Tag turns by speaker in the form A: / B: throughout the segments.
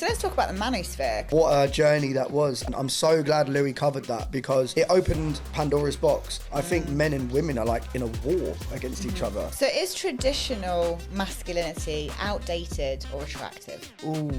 A: So let's talk about the Manosphere.
B: What a journey that was. And I'm so glad Louis covered that because it opened Pandora's box. I think men and women are like in a war against each other.
A: So is traditional masculinity outdated or attractive?
B: Ooh.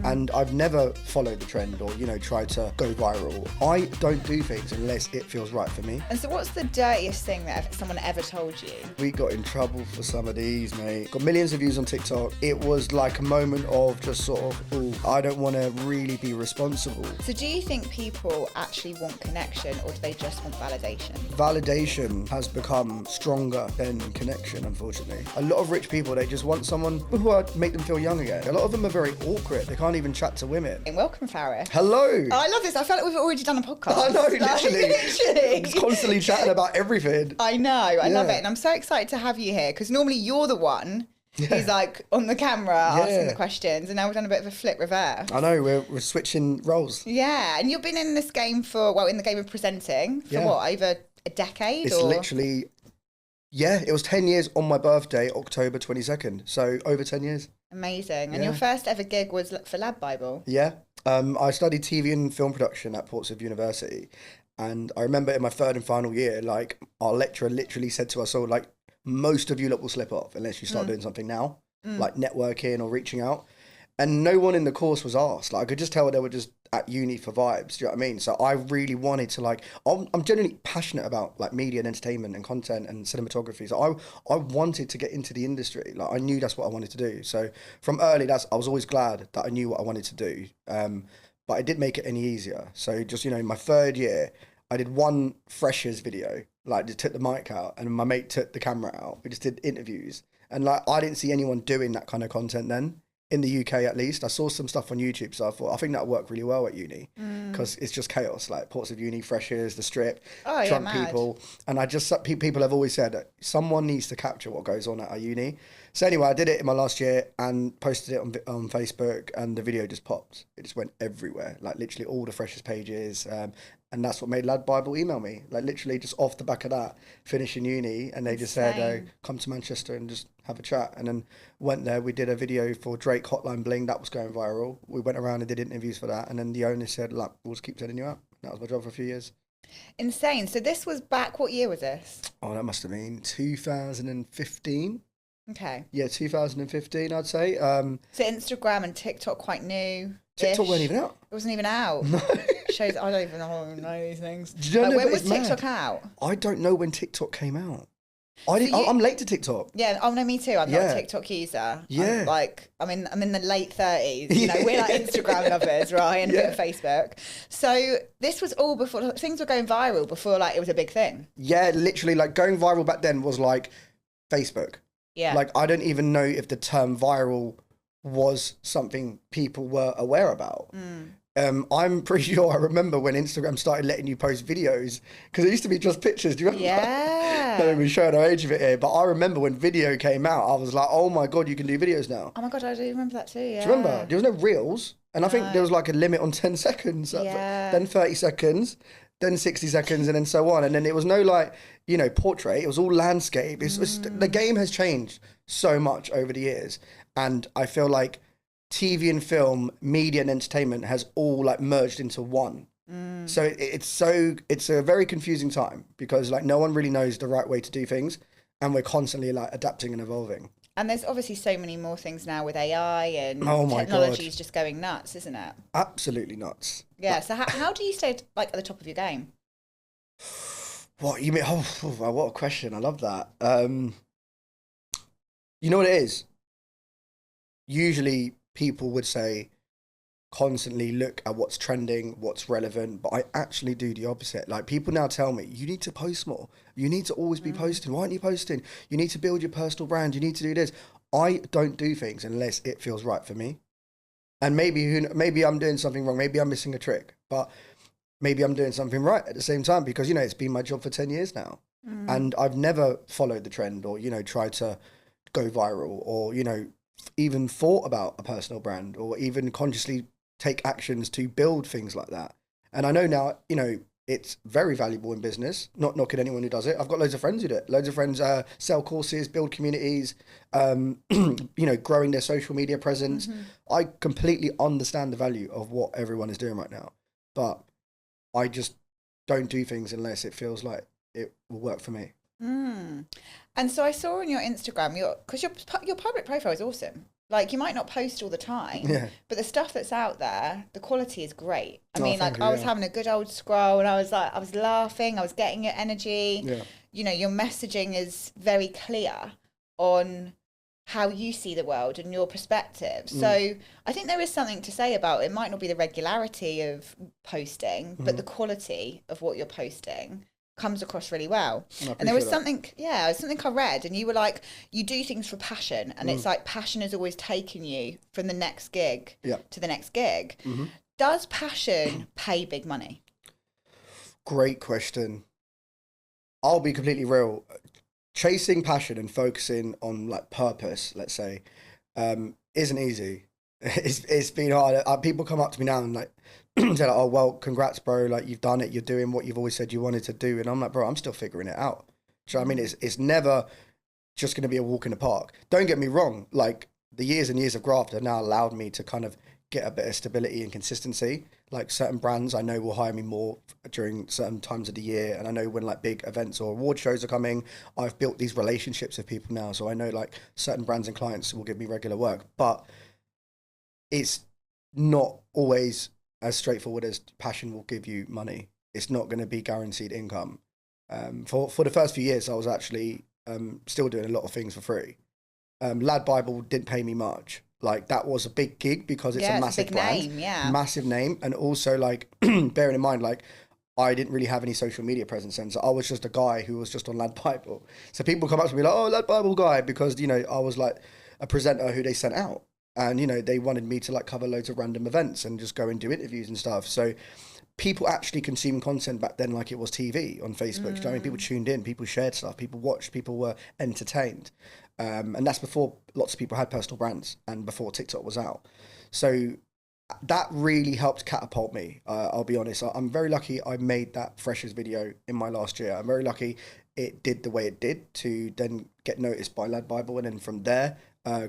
B: And I've never followed the trend or, tried to go viral. I don't do things unless it feels right for me.
A: And so what's the dirtiest thing that someone ever told you?
B: We got in trouble for some of these, mate. Got millions of views on TikTok. It was like a moment of just sort of, ooh, I don't want to really be responsible.
A: So do you think people actually want connection or do they just want validation?
B: Validation has become stronger than connection, unfortunately. A lot of rich people, they just want someone who would make them feel young again. A lot of them are very awkward. They can't even chat to women.
A: And welcome, Faris.
B: Hello.
A: Oh, I love this. I felt like we've already done a podcast.
B: I know, literally.
A: Literally.
B: Constantly chatting about everything.
A: I know. I love it. And I'm so excited to have you here because normally you're the one who's like on the camera asking the questions, and now we've done a bit of a flip reverse.
B: I know, we're switching roles.
A: Yeah, and you've been in this game in the game of presenting for what, over a decade?
B: It's literally, it was 10 years on my birthday, October 22nd. So over 10 years.
A: Amazing. And your first ever gig was for LadBible.
B: Yeah. I studied TV and film production at Portsmouth University. And I remember in my third and final year, like, our lecturer literally said to us all, like, most of you lot will slip off unless you start doing something now, like networking or reaching out. And no one in the course was asked. Like, I could just tell they were just at uni for vibes. Do you know what I mean? So I really wanted to, like, I'm genuinely passionate about like media and entertainment and content and cinematography. So I wanted to get into the industry. Like, I knew that's what I wanted to do. So from early, I was always glad that I knew what I wanted to do. But I didn't make it any easier. So just, my third year, I did one freshers video. Like, just took the mic out and my mate took the camera out. We just did interviews. And like, I didn't see anyone doing that kind of content then. In the UK, at least. I saw some stuff on YouTube, so I thought, I think that'll work really well at uni because it's just chaos, like Portsmouth Uni, freshers, the strip, drunk people. And I just, people have always said that someone needs to capture what goes on at our uni. So anyway, I did it in my last year and posted it on Facebook, and the video just popped. It just went everywhere, like literally all the freshers pages. And that's what made LadBible email me, like literally just off the back of that, finishing uni, and they just said, come to Manchester and just have a chat. And then went there, we did a video for Drake Hotline Bling, that was going viral. We went around and did interviews for that, and then the owner said, look, we'll just keep sending you out. That was my job for a few years.
A: Insane. So this was back, what year was this?
B: Oh, that must have been 2015.
A: Okay.
B: Yeah, 2015, I'd say.
A: So Instagram and TikTok quite new.
B: TikTok weren't even out.
A: It wasn't even out.
B: No.
A: Shows I don't even know these things.
B: When
A: was TikTok out?
B: I don't know when TikTok came out. I'm late to TikTok.
A: Yeah, oh no, me too. I'm not a TikTok user.
B: Yeah.
A: I'm in the late 30s. We're like Instagram lovers, right? And a bit of Facebook. So this was all before things were going viral, before like it was a big thing.
B: Yeah, literally, like going viral back then was like Facebook.
A: Yeah.
B: Like, I don't even know if the term viral was something people were aware about. I'm pretty sure I remember when Instagram started letting you post videos, because it used to be just pictures. Do you remember?
A: Yeah.
B: Don't be showing our age of it here, but I remember when video came out, I was like, oh my God, you can do videos now.
A: Oh my God, I do remember that too, yeah.
B: Do you remember? There was no reels, and I think there was like a limit on 10 seconds, then 30 seconds, then 60 seconds, and then so on. And then it was no like, portrait, it was all landscape. The game has changed so much over the years. And I feel like TV and film, media and entertainment has all like merged into one. So it's a very confusing time because like no one really knows the right way to do things, and we're constantly like adapting and evolving.
A: And there's obviously so many more things now with AI and
B: my
A: technology is
B: God.
A: just going nuts, isn't it?
B: Absolutely nuts.
A: Yeah. So how do you stay like at the top of your game?
B: What you mean? Oh, what a question! I love that. You know what it is? Usually people would say constantly look at what's trending, what's relevant, but I actually do the opposite. Like, people now tell me, you need to post more. You need to always be posting. Why aren't you posting? You need to build your personal brand. You need to do this. I don't do things unless it feels right for me. And maybe I'm doing something wrong. Maybe I'm missing a trick, but maybe I'm doing something right at the same time because, it's been my job for 10 years now. And I've never followed the trend or, tried to go viral or, even thought about a personal brand or even consciously take actions to build things like that. And I know now, It's very valuable in business. Not knocking anyone who does it. I've got loads of friends who do it. Loads of friends sell courses, build communities, growing their social media presence. I completely understand the value of what everyone is doing right now, but I just don't do things unless it feels like it will work for me.
A: And so I saw on your Instagram, because your public profile is awesome. Like, you might not post all the time, but the stuff that's out there, the quality is great. I mean, like, I was having a good old scroll, and I was laughing, I was getting your energy. You know, your messaging is very clear on how you see the world and your perspective. So I think there is something to say about it. Might not be the regularity of posting, but the quality of what you're posting comes across really well. And there was something I read, and you were like, you do things for passion, and it's like passion is always taking you from the next gig to the next gig. Does passion pay big money?
B: Great question. I'll be completely real. Chasing passion and focusing on like purpose, let's say, isn't easy. It's been hard. People come up to me now and like say like, oh well, congrats bro, like you've done it, you're doing what you've always said you wanted to do. And I'm like, bro, I'm still figuring it out. Do you know what I mean? It's never just going to be a walk in the park. Don't get me wrong, like the years and years of graft have now allowed me to kind of get a bit of stability and consistency. Like certain brands I know will hire me more during certain times of the year, and I know when like big events or award shows are coming, I've built these relationships with people now, so I know like certain brands and clients will give me regular work. But it's not always as straightforward as passion will give you money. It's not going to be guaranteed income. For the first few years, I was actually still doing a lot of things for free. LadBible didn't pay me much. Like that was a big gig because it's a massive brand, massive name, and also like bearing in mind like I didn't really have any social media presence, and so I was just a guy who was just on LadBible. So people come up to me like, "Oh, LadBible guy," because you know I was like a presenter who they sent out. And, you know, they wanted me to like cover loads of random events and just go and do interviews and stuff. So people actually consumed content back then like it was TV on Facebook. You know what I mean? People tuned in, people shared stuff, people watched, people were entertained. And that's before lots of people had personal brands and before TikTok was out. So that really helped catapult me. I'll be honest. I'm very lucky I made that Freshers video in my last year. I'm very lucky it did the way it did to then get noticed by LadBible. And then from there,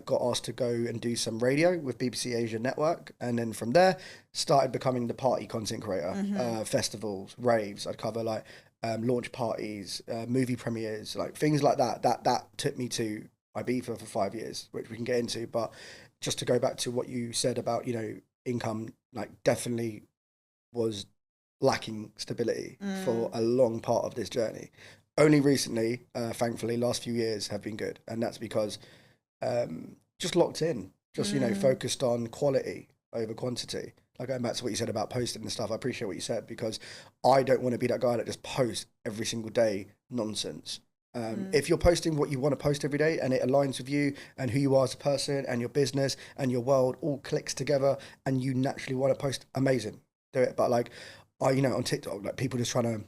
B: got asked to go and do some radio with BBC Asia Network, and then from there started becoming the party content creator. Festivals, raves. I'd cover like launch parties, movie premieres, like things like that. That took me to Ibiza for 5 years, which we can get into. But just to go back to what you said about, you know, income, like definitely was lacking stability for a long part of this journey. Only recently, thankfully, last few years have been good, and that's because just locked in, just, you know, focused on quality over quantity. Like going back to what you said about posting and stuff, I appreciate what you said, because I don't want to be that guy that just posts every single day nonsense. If you're posting what you want to post every day and it aligns with you and who you are as a person and your business and your world all clicks together and you naturally want to post, amazing, do it. But like, you know, on TikTok, like people just trying to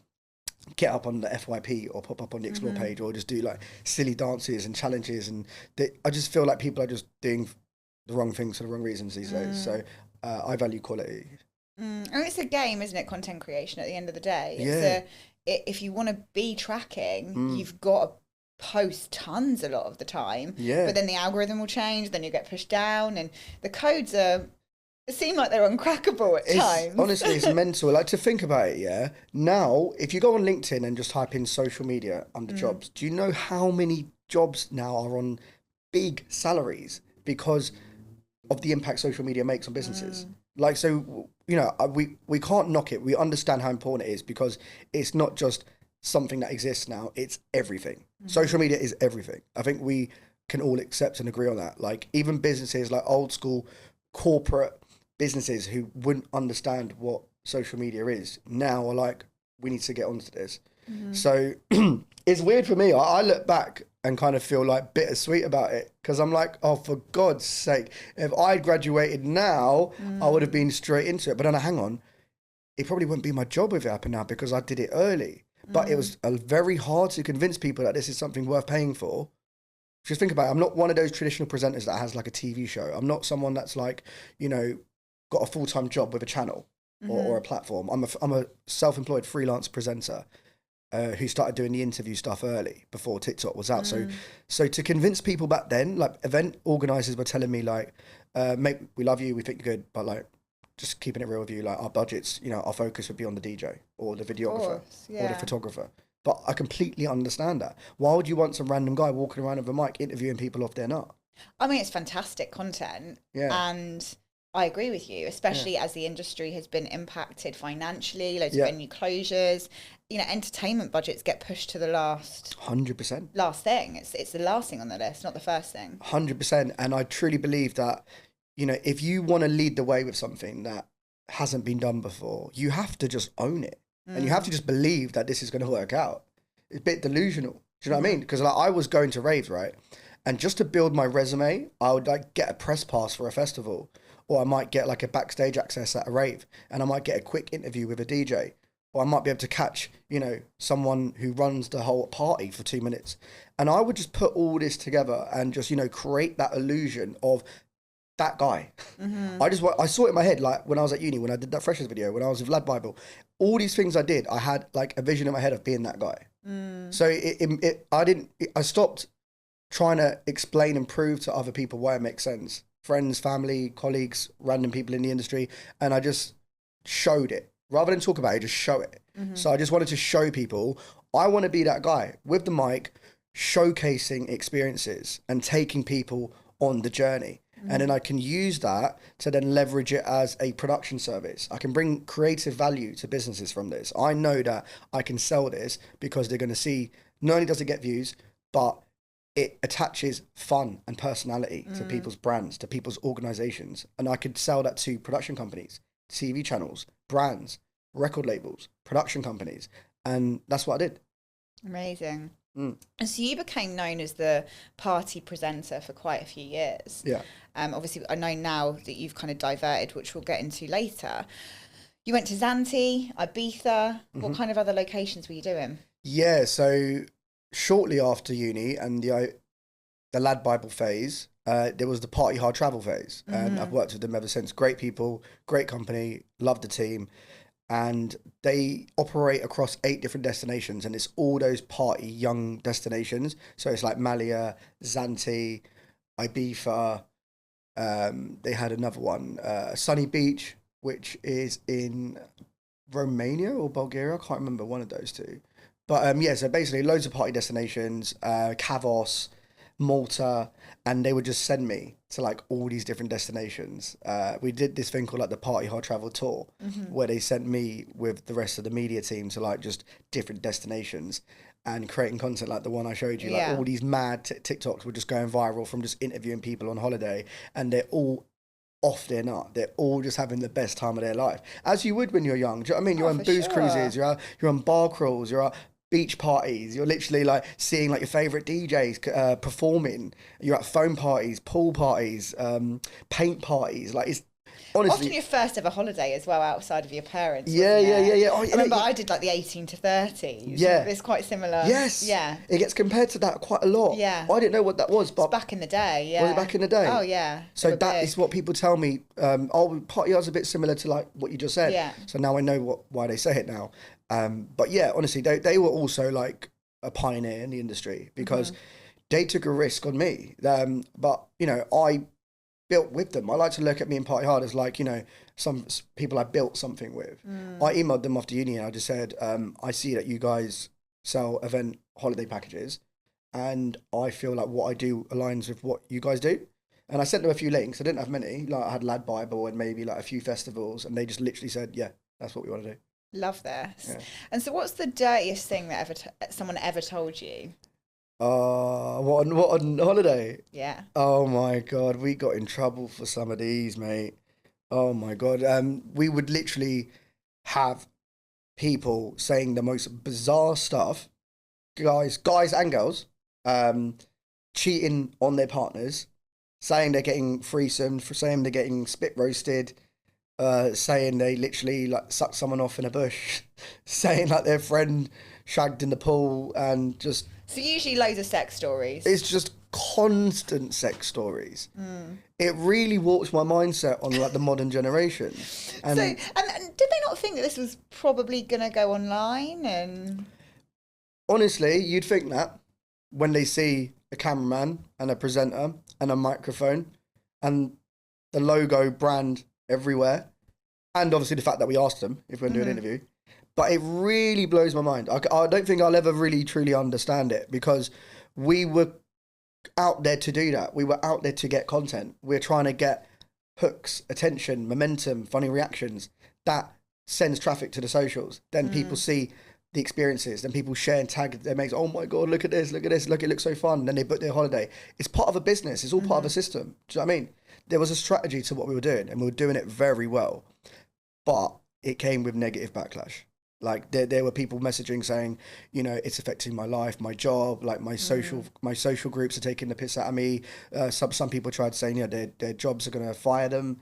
B: get up on the FYP or pop up on the explore page or just do like silly dances and challenges, and I just feel like people are just doing the wrong things for the wrong reasons these days. So I value quality.
A: And it's a game, isn't it? Content creation at the end of the day. If you want to be tracking, you've got to post tons a lot of the time. But then the algorithm will change, then you get pushed down, and the codes seem like they're uncrackable at times.
B: Honestly, it's mental. Like, to think about it, yeah? Now, if you go on LinkedIn and just type in social media under jobs, do you know how many jobs now are on big salaries because of the impact social media makes on businesses? Like, so, you know, we can't knock it. We understand how important it is because it's not just something that exists now, it's everything. Social media is everything. I think we can all accept and agree on that. Like, even businesses like old school corporate businesses who wouldn't understand what social media is now are like, we need to get onto this. So it's weird for me. I look back and kind of feel like bittersweet about it, because I'm like, oh, for God's sake, if I'd graduated now, I would have been straight into it. But then hang on, it probably wouldn't be my job if it happened now because I did it early. But it was very hard to convince people that this is something worth paying for. Just think about it. I'm not one of those traditional presenters that has like a TV show. I'm not someone that's like, you know, got a full-time job with a channel. or a platform. I'm a self-employed freelance presenter who started doing the interview stuff early before TikTok was out. So to convince people back then, like event organizers were telling me like, mate, we love you, we think you're good, but like, just keeping it real with you, like our budgets, you know, our focus would be on the DJ or the videographer or the photographer. But I completely understand that. Why would you want some random guy walking around with a mic interviewing people off their nut?
A: I mean, it's fantastic content. Yeah. And I agree with you, especially as the industry has been impacted financially, loads of venue closures. You know, entertainment budgets get pushed to the last
B: 100%.
A: Last thing. It's the last thing on the list, not the first thing.
B: 100%. And I truly believe that, you know, if you want to lead the way with something that hasn't been done before, you have to just own it. And you have to just believe that this is going to work out. It's a bit delusional. Do you know what I mean? Because like, I was going to raves, right? And just to build my resume, I would like get a press pass for a festival, or I might get like a backstage access at a rave, and I might get a quick interview with a DJ, or I might be able to catch, you know, someone who runs the whole party for 2 minutes. And I would just put all this together and just, you know, create that illusion of that guy. I saw it in my head, like when I was at uni, when I did that Freshers video, when I was with LadBible, all these things I did, I had like a vision in my head of being that guy. So I stopped trying to explain and prove to other people why it makes sense. Friends, family, colleagues, random people in the industry. And I just showed it. Rather than talk about it, just show it. So I just wanted to show people, I want to be that guy with the mic, showcasing experiences and taking people on the journey. And then I can use that to then leverage it as a production service. I can bring creative value to businesses from this. I know that I can sell this because they're going to see, not only does it get views, but it attaches fun and personality to people's brands, to people's organizations. And I could sell that to production companies, TV channels, brands, record labels, production companies. And that's what I did.
A: Amazing. And so you became known as the party presenter for quite a few years.
B: Yeah.
A: Obviously, I know now that you've kind of diverted, which we'll get into later. You went to Zante, Ibiza. What kind of other locations were you doing?
B: Yeah, so shortly after uni and the LadBible phase, there was the party hard travel phase. And I've worked with them ever since. Great people, great company, love the team. And they operate across 8 different destinations, and it's all those party young destinations. So it's like Malia, Zante, Ibiza. They had another one, Sunny Beach, which is in Romania or Bulgaria. I can't remember, one of those two. But yeah, so basically loads of party destinations, Kavos, Malta, and they would just send me to like all these different destinations. We did this thing called like the Party Hard Travel Tour, where they sent me with the rest of the media team to like just different destinations and creating content like the one I showed you. Like all these mad TikToks were just going viral from just interviewing people on holiday, and they're all off their nut. They're all just having the best time of their life, as you would when you're young. Do you know what I mean? You're on booze cruises, you're on bar crawls, you're at beach parties, you're literally like seeing like your favorite DJs performing, you're at phone parties, pool parties, paint parties. Like, it's honestly
A: often your first ever holiday as well, outside of your parents.
B: Yeah.
A: I remember I did like the 18 to 30s.
B: Yeah,
A: it's quite similar.
B: Yes.
A: Yeah,
B: it gets compared to that quite a lot.
A: Yeah,
B: I didn't know what that was, but
A: it's back in the day. Yeah,
B: was it back in the day?
A: Oh yeah.
B: So that is what people tell me. Party hard's a bit similar to like what you just said.
A: Yeah.
B: So now I know why they say it now. But yeah, honestly, they were also like a pioneer in the industry because they took a risk on me. But you know, I built with them. I like to look at me and Party Hard as like, you know, some people I built something with. I emailed them after uni and I just said, I see that you guys sell event holiday packages, and I feel like what I do aligns with what you guys do. And I sent them a few links. I didn't have many. Like, I had LadBible and maybe like a few festivals, and they just literally said, yeah, that's what we want to do.
A: Love this. Yeah. And so what's the dirtiest thing that someone ever told you?
B: What on holiday?
A: Yeah.
B: Oh my God, we got in trouble for some of these, mate. Oh my God. We would literally have people saying the most bizarre stuff, guys and girls, cheating on their partners, saying they're getting threesomed, saying they're getting spit roasted, saying they literally like sucked someone off in a bush, saying like their friend shagged in the pool, and just...
A: So usually loads of sex stories.
B: It's just constant sex stories. It really warps my mindset on like the modern generation. And
A: did they not think that this was probably going to go online? And
B: honestly, you'd think that when they see a cameraman and a presenter and a microphone and the logo brand everywhere, and obviously the fact that we asked them if we're going to do an interview. But it really blows my mind. I don't think I'll ever really truly understand it, because we were out there to do that. We were out there to get content. We're trying to get hooks, attention, momentum, funny reactions. That sends traffic to the socials. Then people see the experiences. Then people share and tag their mates. Oh my God, look at this, look at this. Look, it looks so fun. Then they book their holiday. It's part of a business. It's all part of a system. Do you know what I mean? There was a strategy to what we were doing, and we were doing it very well. But it came with negative backlash. Like there were people messaging saying, you know, it's affecting my life, my job, like my social groups are taking the piss out of me. Some people tried saying, you know, their jobs are going to fire them.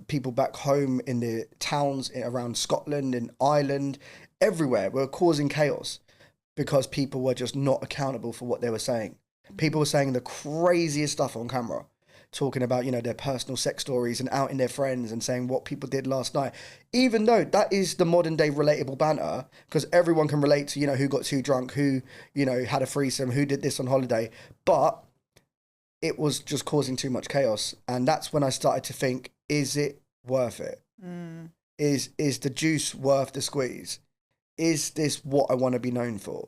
B: People back home in the towns around Scotland and Ireland, everywhere, were causing chaos because people were just not accountable for what they were saying. People were saying the craziest stuff on camera, talking about, you know, their personal sex stories and outing their friends and saying what people did last night, even though that is the modern day relatable banter, because everyone can relate to, you know, who got too drunk, who, you know, had a threesome, who did this on holiday. But it was just causing too much chaos. And that's when I started to think, is it worth it? Is the juice worth the squeeze? Is this what I want to be known for?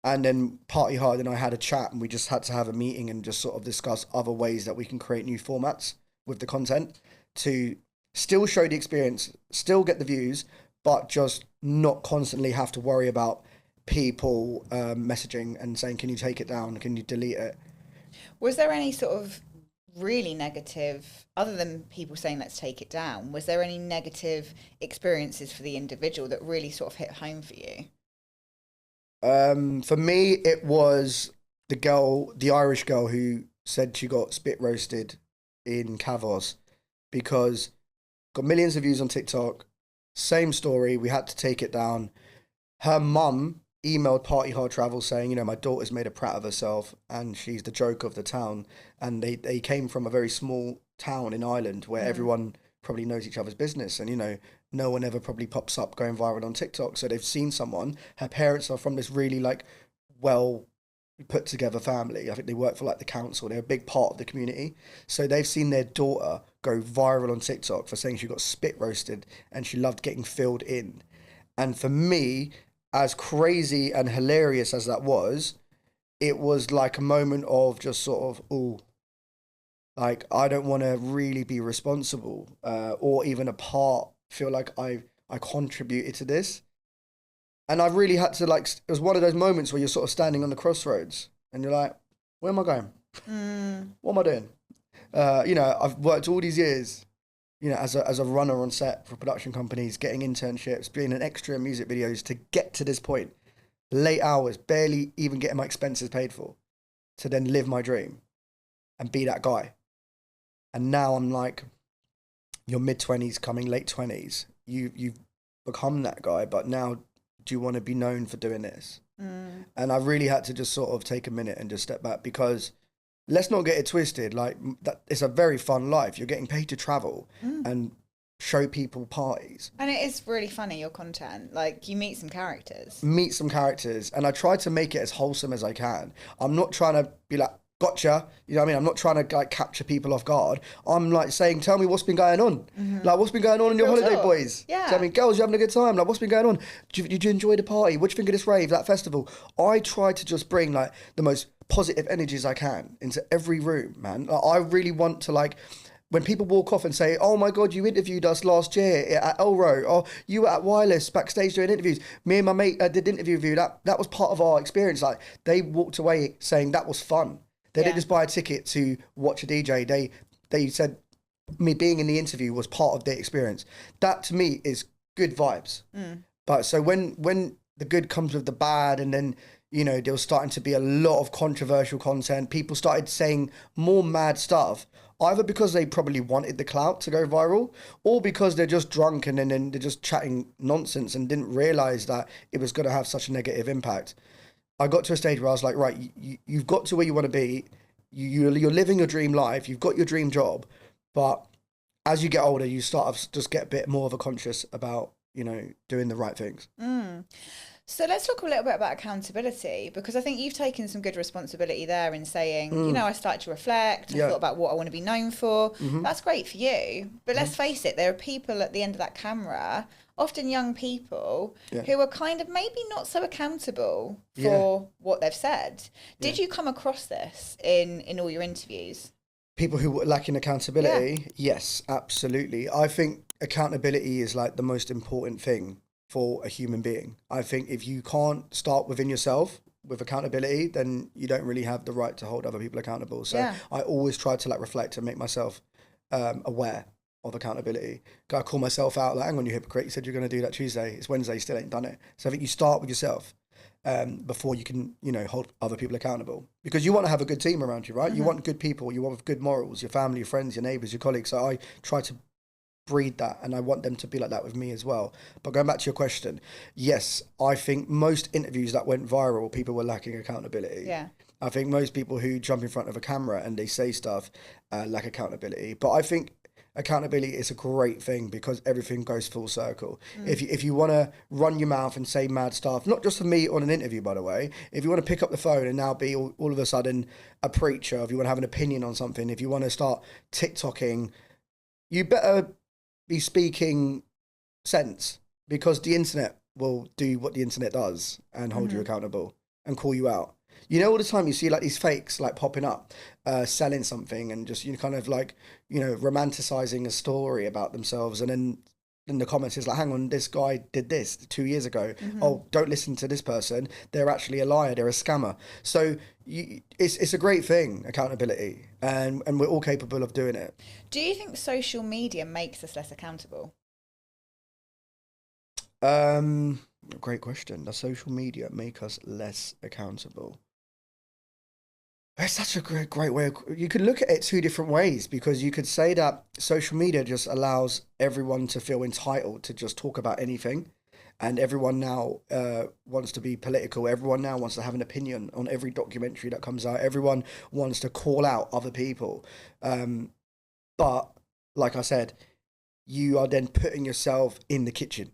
B: And then Party Hard and I had a chat, and we just had to have a meeting and just sort of discuss other ways that we can create new formats with the content to still show the experience, still get the views, but just not constantly have to worry about people messaging and saying, can you take it down? Can you delete it?
A: Was there any sort of really negative, other than people saying let's take it down, was there any negative experiences for the individual that really sort of hit home for you?
B: For me, it was the Irish girl who said she got spit roasted in Cavos, because got millions of views on TikTok. Same story. We had to take it down. Her mum emailed Party Hard Travel saying, you know, my daughter's made a prat of herself and she's the joke of the town. And they came from a very small town in Ireland where everyone probably knows each other's business, and, you know, no one ever probably pops up going viral on TikTok. So they've seen someone. Her parents are from this really like well put together family. I think they work for like the council. They're a big part of the community. So they've seen their daughter go viral on TikTok for saying she got spit roasted and she loved getting filled in. And for me, as crazy and hilarious as that was, it was like a moment of just sort of, ooh, like, I don't want to really be responsible or even a part, feel like I contributed to this. And I really had to, like, it was one of those moments where you're sort of standing on the crossroads and you're like, where am I going? What am I doing? You know, I've worked all these years, you know, as a runner on set for production companies, getting internships, being an extra in music videos to get to this point. Late hours, barely even getting my expenses paid for, to then live my dream and be that guy. And now I'm like, your mid-20s coming late 20s, you've become that guy, but now do you want to be known for doing this? And I really had to just sort of take a minute and just step back, because let's not get it twisted. Like, that, it's a very fun life. You're getting paid to travel and show people parties.
A: And it is really funny, your content. Like, you meet some characters.
B: And I try to make it as wholesome as I can. I'm not trying to be like, gotcha, you know what I mean? I'm not trying to like capture people off guard. I'm like saying, tell me what's been going on. Like, what's been going on in your holiday, boys?
A: Yeah.
B: So, I mean, girls, you having a good time? Like, what's been going on? Did you enjoy the party? What do you think of this rave, that festival? I try to just bring like the most positive energies I can into every room, man. Like, I really want to, like, when people walk off and say, oh my God, you interviewed us last year at Elro, or you were at Wireless backstage doing interviews. Me and my mate did an interview with you. That was part of our experience. Like, they walked away saying that was fun. They didn't just buy a ticket to watch a DJ. They said me being in the interview was part of their experience. That to me is good vibes. But so when the good comes with the bad, and then, you know, there was starting to be a lot of controversial content. People started saying more mad stuff, either because they probably wanted the clout to go viral, or because they're just drunk and then they're just chatting nonsense and didn't realise that it was going to have such a negative impact. I got to a stage where I was like, right, you've got to where you want to be. You're living your dream life. You've got your dream job. But as you get older, you start to just get a bit more of a conscious about, you know, doing the right things.
A: So let's talk a little bit about accountability, because I think you've taken some good responsibility there in saying, you know, I started to reflect, I thought about what I want to be known for. That's great for you. But let's face it, there are people at the end of that camera, often young people, who are kind of maybe not so accountable for what they've said. Did you come across this in all your interviews?
B: People who were lacking accountability? Yes, absolutely. I think accountability is like the most important thing for a human being. I think if you can't start within yourself with accountability, then you don't really have the right to hold other people accountable. So I always try to like reflect and make myself aware of accountability. I call myself out, like, hang on, you hypocrite, you said you're going to do that Tuesday, it's Wednesday, you still ain't done it. So I think you start with yourself before you can, you know, hold other people accountable, because you want to have a good team around you, right? You want good people, you want good morals, your family, your friends, your neighbours, your colleagues. So I try to breed that, and I want them to be like that with me as well. But going back to your question, yes, I think most interviews that went viral, people were lacking accountability. I think most people who jump in front of a camera and they say stuff lack accountability. But I think accountability is a great thing, because everything goes full circle. If you want to run your mouth and say mad stuff, not just for me on an interview, by the way, if you want to pick up the phone and now be all of a sudden a preacher, if you want to have an opinion on something, if you want to start TikToking, you better be speaking sense, because the internet will do what the internet does and hold you accountable and call you out. You know, all the time you see like these fakes like popping up, selling something and just, you know, kind of like, you know, romanticizing a story about themselves. And then in the comments is like, hang on, this guy did this 2 years ago. Oh, don't listen to this person. They're actually a liar. They're a scammer. So it's a great thing, accountability. And we're all capable of doing it.
A: Do you think social media makes us less accountable?
B: Great question. Does social media make us less accountable? It's such a great way. You could look at it two different ways, because you could say that social media just allows everyone to feel entitled to just talk about anything. And everyone now wants to be political. Everyone now wants to have an opinion on every documentary that comes out. Everyone wants to call out other people. But like I said, you are then putting yourself in the kitchen.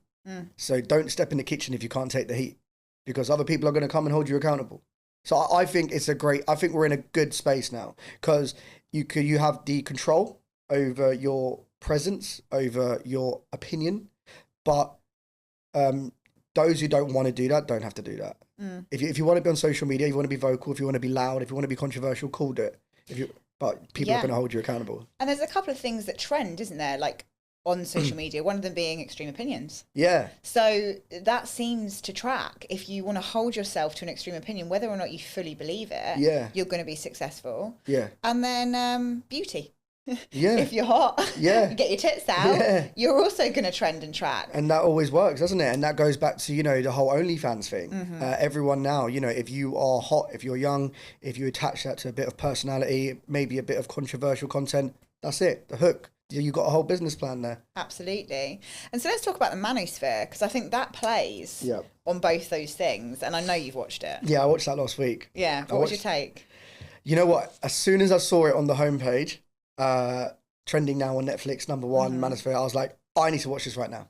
B: So don't step in the kitchen if you can't take the heat, because other people are going to come and hold you accountable. So I think I think we're in a good space now, because you have the control over your presence, over your opinion, but those who don't want to do that don't have to do that. If you want to be on social media, if you want to be vocal, if you want to be loud, if you want to be controversial, cool, do it. But people are going to hold you accountable.
A: And there's a couple of things that trend, isn't there? Like on social media, one of them being extreme opinions. So that seems to track. If you want to hold yourself to an extreme opinion, whether or not you fully believe it, you're going to be successful. And then beauty. If you're hot, you get your tits out, you're also going to trend and track.
B: And that always works, doesn't it? And that goes back to, you know, the whole OnlyFans thing. Everyone now, you know, if you are hot, if you're young, if you attach that to a bit of personality, maybe a bit of controversial content, that's it, the hook. You got a whole business plan there.
A: Absolutely. And so let's talk about the Manosphere, because I think that plays on both those things. And I know you've watched it.
B: Yeah, I watched that last week.
A: Yeah. What was your take?
B: You know what? As soon as I saw it on the homepage, trending now on Netflix, #1, Manosphere, I was like, I need to watch this right now.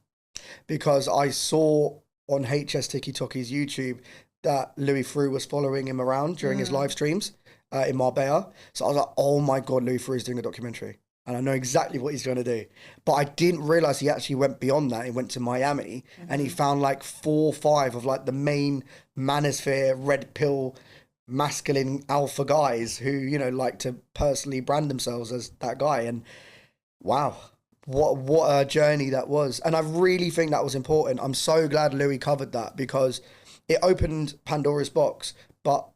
B: Because I saw on HS TikTok's YouTube that Louis Theroux was following him around during his live streams in Marbella. So I was like, oh my God, Louis Theroux is doing a documentary. And I know exactly what he's going to do. But I didn't realize he actually went beyond that. He went to Miami and he found like 4 or 5 of like the main Manosphere, red pill, masculine alpha guys who, you know, like to personally brand themselves as that guy. And wow, what a journey that was. And I really think that was important. I'm so glad Louis covered that, because it opened Pandora's box. But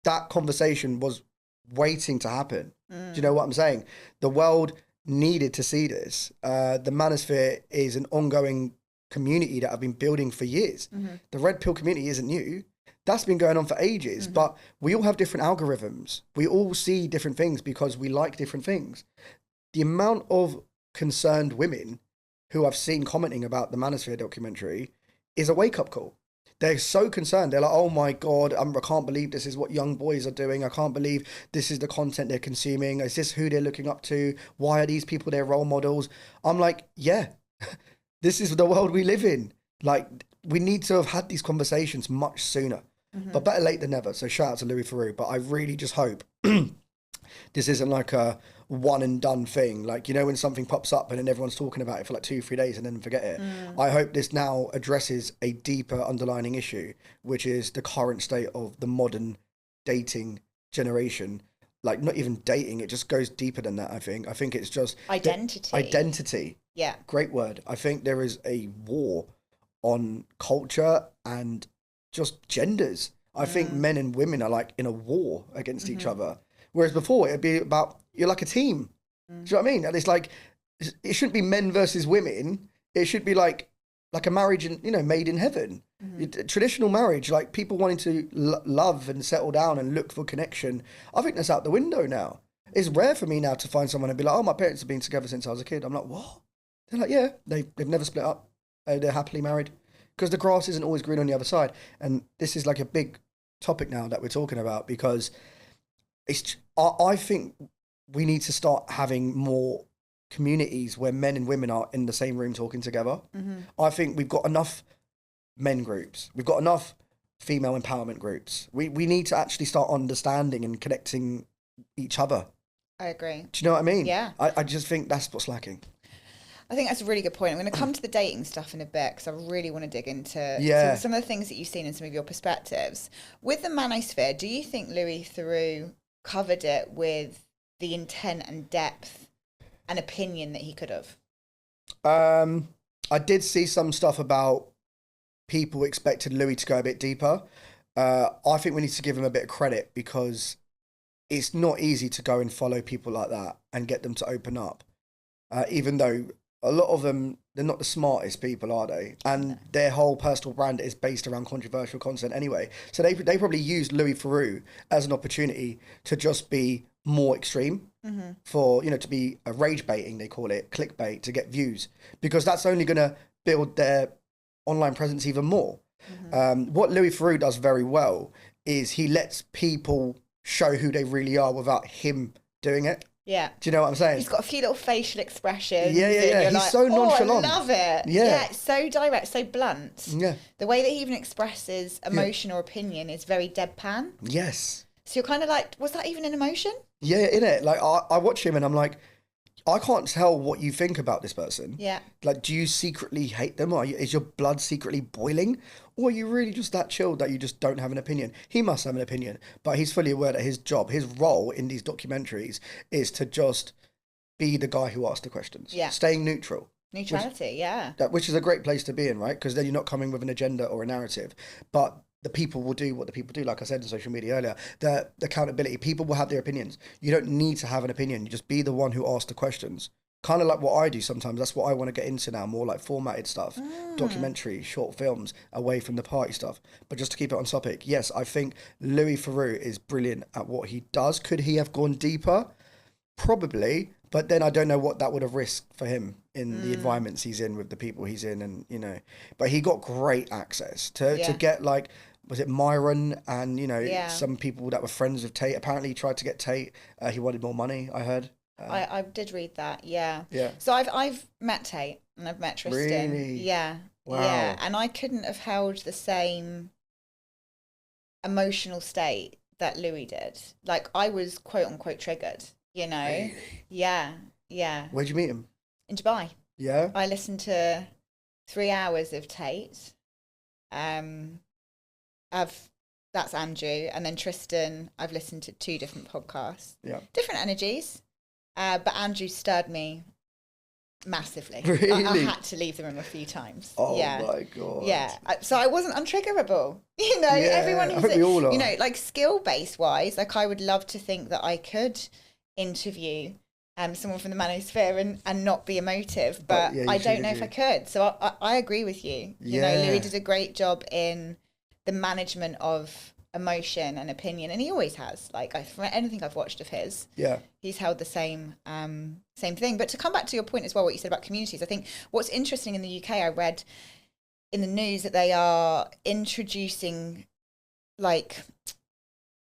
B: that conversation was waiting to happen. Do you know what I'm saying? The world needed to see this. The Manosphere is an ongoing community that I've been building for years. The red pill community isn't new. That's been going on for ages, but we all have different algorithms. We all see different things because we like different things. The amount of concerned women who I've seen commenting about the Manosphere documentary is a wake-up call. they're so concerned. They're like, oh my God, I can't believe this is what young boys are doing. I can't believe this is the content they're consuming. Is this who they're looking up to? Why are these people their role models? I'm like, yeah, this is the world we live in. Like, we need to have had these conversations much sooner, but better late than never. So shout out to Louis Theroux. But I really just hope this isn't like a one and done thing. Like, you know, when something pops up and then everyone's talking about it for like 2-3 days and then forget it. I hope this now addresses a deeper underlining issue, which is the current state of the modern dating generation. Like, not even dating, it just goes deeper than that. I think it's just identity.
A: Yeah,
B: great word. I think there is a war on culture and just genders. I think men and women are like in a war against each other. Whereas before it'd be about, you're like a team. Do you know what I mean? And it's like, it shouldn't be men versus women. It should be like a marriage, made in heaven. Traditional marriage, like people wanting to love and settle down and look for connection. I think that's out the window now. It's rare for me now to find someone and be like, oh, my parents have been together since I was a kid. I'm like, what? They're like, yeah, they've never split up. They're happily married. Because the grass isn't always green on the other side. And this is like a big topic now that we're talking about, because I think we need to start having more communities where men and women are in the same room talking together. I think we've got enough men groups. We've got enough female empowerment groups. We need to actually start understanding and connecting each other.
A: I agree.
B: Do you know what I mean?
A: Yeah.
B: I just think that's what's lacking.
A: I think that's a really good point. I'm going to come to the dating stuff in a bit because I really want to dig into some of the things that you've seen and some of your perspectives. With the Manosphere, do you think Louis Theroux covered it with the intent and depth and opinion that he could have?
B: I did see some stuff about people expected Louis to go a bit deeper. I think we need to give him a bit of credit, because it's not easy to go and follow people like that and get them to open up. Even though a lot of them, they're not the smartest people, are they? And their whole personal brand is based around controversial content anyway. So they probably used Louis Theroux as an opportunity to just be more extreme, for, to be a rage baiting, they call it, clickbait, to get views, because that's only going to build their online presence even more. What Louis Theroux does very well is he lets people show who they really are without him doing it.
A: Yeah.
B: Do you know what I'm saying?
A: He's got a few little facial expressions.
B: Yeah. He's so nonchalant.
A: I love it. Yeah, so direct, so blunt.
B: Yeah.
A: The way that he even expresses emotion or opinion is very deadpan.
B: Yes.
A: So you're kind of like, was that even an emotion?
B: Yeah, innit? Like, I watch him and I'm like, I can't tell what you think about this person.
A: Yeah.
B: Like, do you secretly hate them? Or is your blood secretly boiling? Or are you really just that chilled that you just don't have an opinion? He must have an opinion, but he's fully aware that his job, his role in these documentaries is to just be the guy who asks the questions.
A: Yeah.
B: Staying neutral.
A: Neutrality,
B: Which is a great place to be in, right? Because then you're not coming with an agenda or a narrative. But the people will do what the people do. Like I said on social media earlier, the accountability. People will have their opinions. You don't need to have an opinion. You just be the one who asks the questions. Kind of like what I do sometimes. That's what I want to get into now, more like formatted stuff, documentary, short films, away from the party stuff. But just to keep it on topic, yes, I think Louis Theroux is brilliant at what he does. Could he have gone deeper? Probably. But then I don't know what that would have risked for him in the environments he's in with the people he's in. And, but he got great access to get like, was it Myron and, some people that were friends of Tate. Apparently he tried to get Tate. He wanted more money, I heard.
A: I did read that, yeah.
B: Yeah.
A: So I've met Tate and I've met Tristan.
B: Really?
A: Yeah.
B: Wow.
A: Yeah. And I couldn't have held the same emotional state that Louis did. Like, I was quote unquote triggered,
B: Really?
A: Yeah.
B: Where'd you meet him?
A: In Dubai.
B: Yeah.
A: I listened to 3 hours of Tate. That's Andrew, and then Tristan, I've listened to 2 different podcasts.
B: Yeah.
A: Different energies. But Andrew stirred me massively.
B: Really?
A: I had to leave the room a few times.
B: Oh my God.
A: Yeah. So I wasn't untriggerable. Everyone who's,
B: we all are.
A: like skill-based wise, like I would love to think that I could interview someone from the Manosphere and not be emotive, but I don't know if I could. So I agree with you. Louis did a great job in the management of emotion and opinion, and he always has. Like, from anything I've watched of his, he's held the same thing. But to come back to your point as well, what you said about communities, I think what's interesting in the UK, I read in the news that they are introducing, like,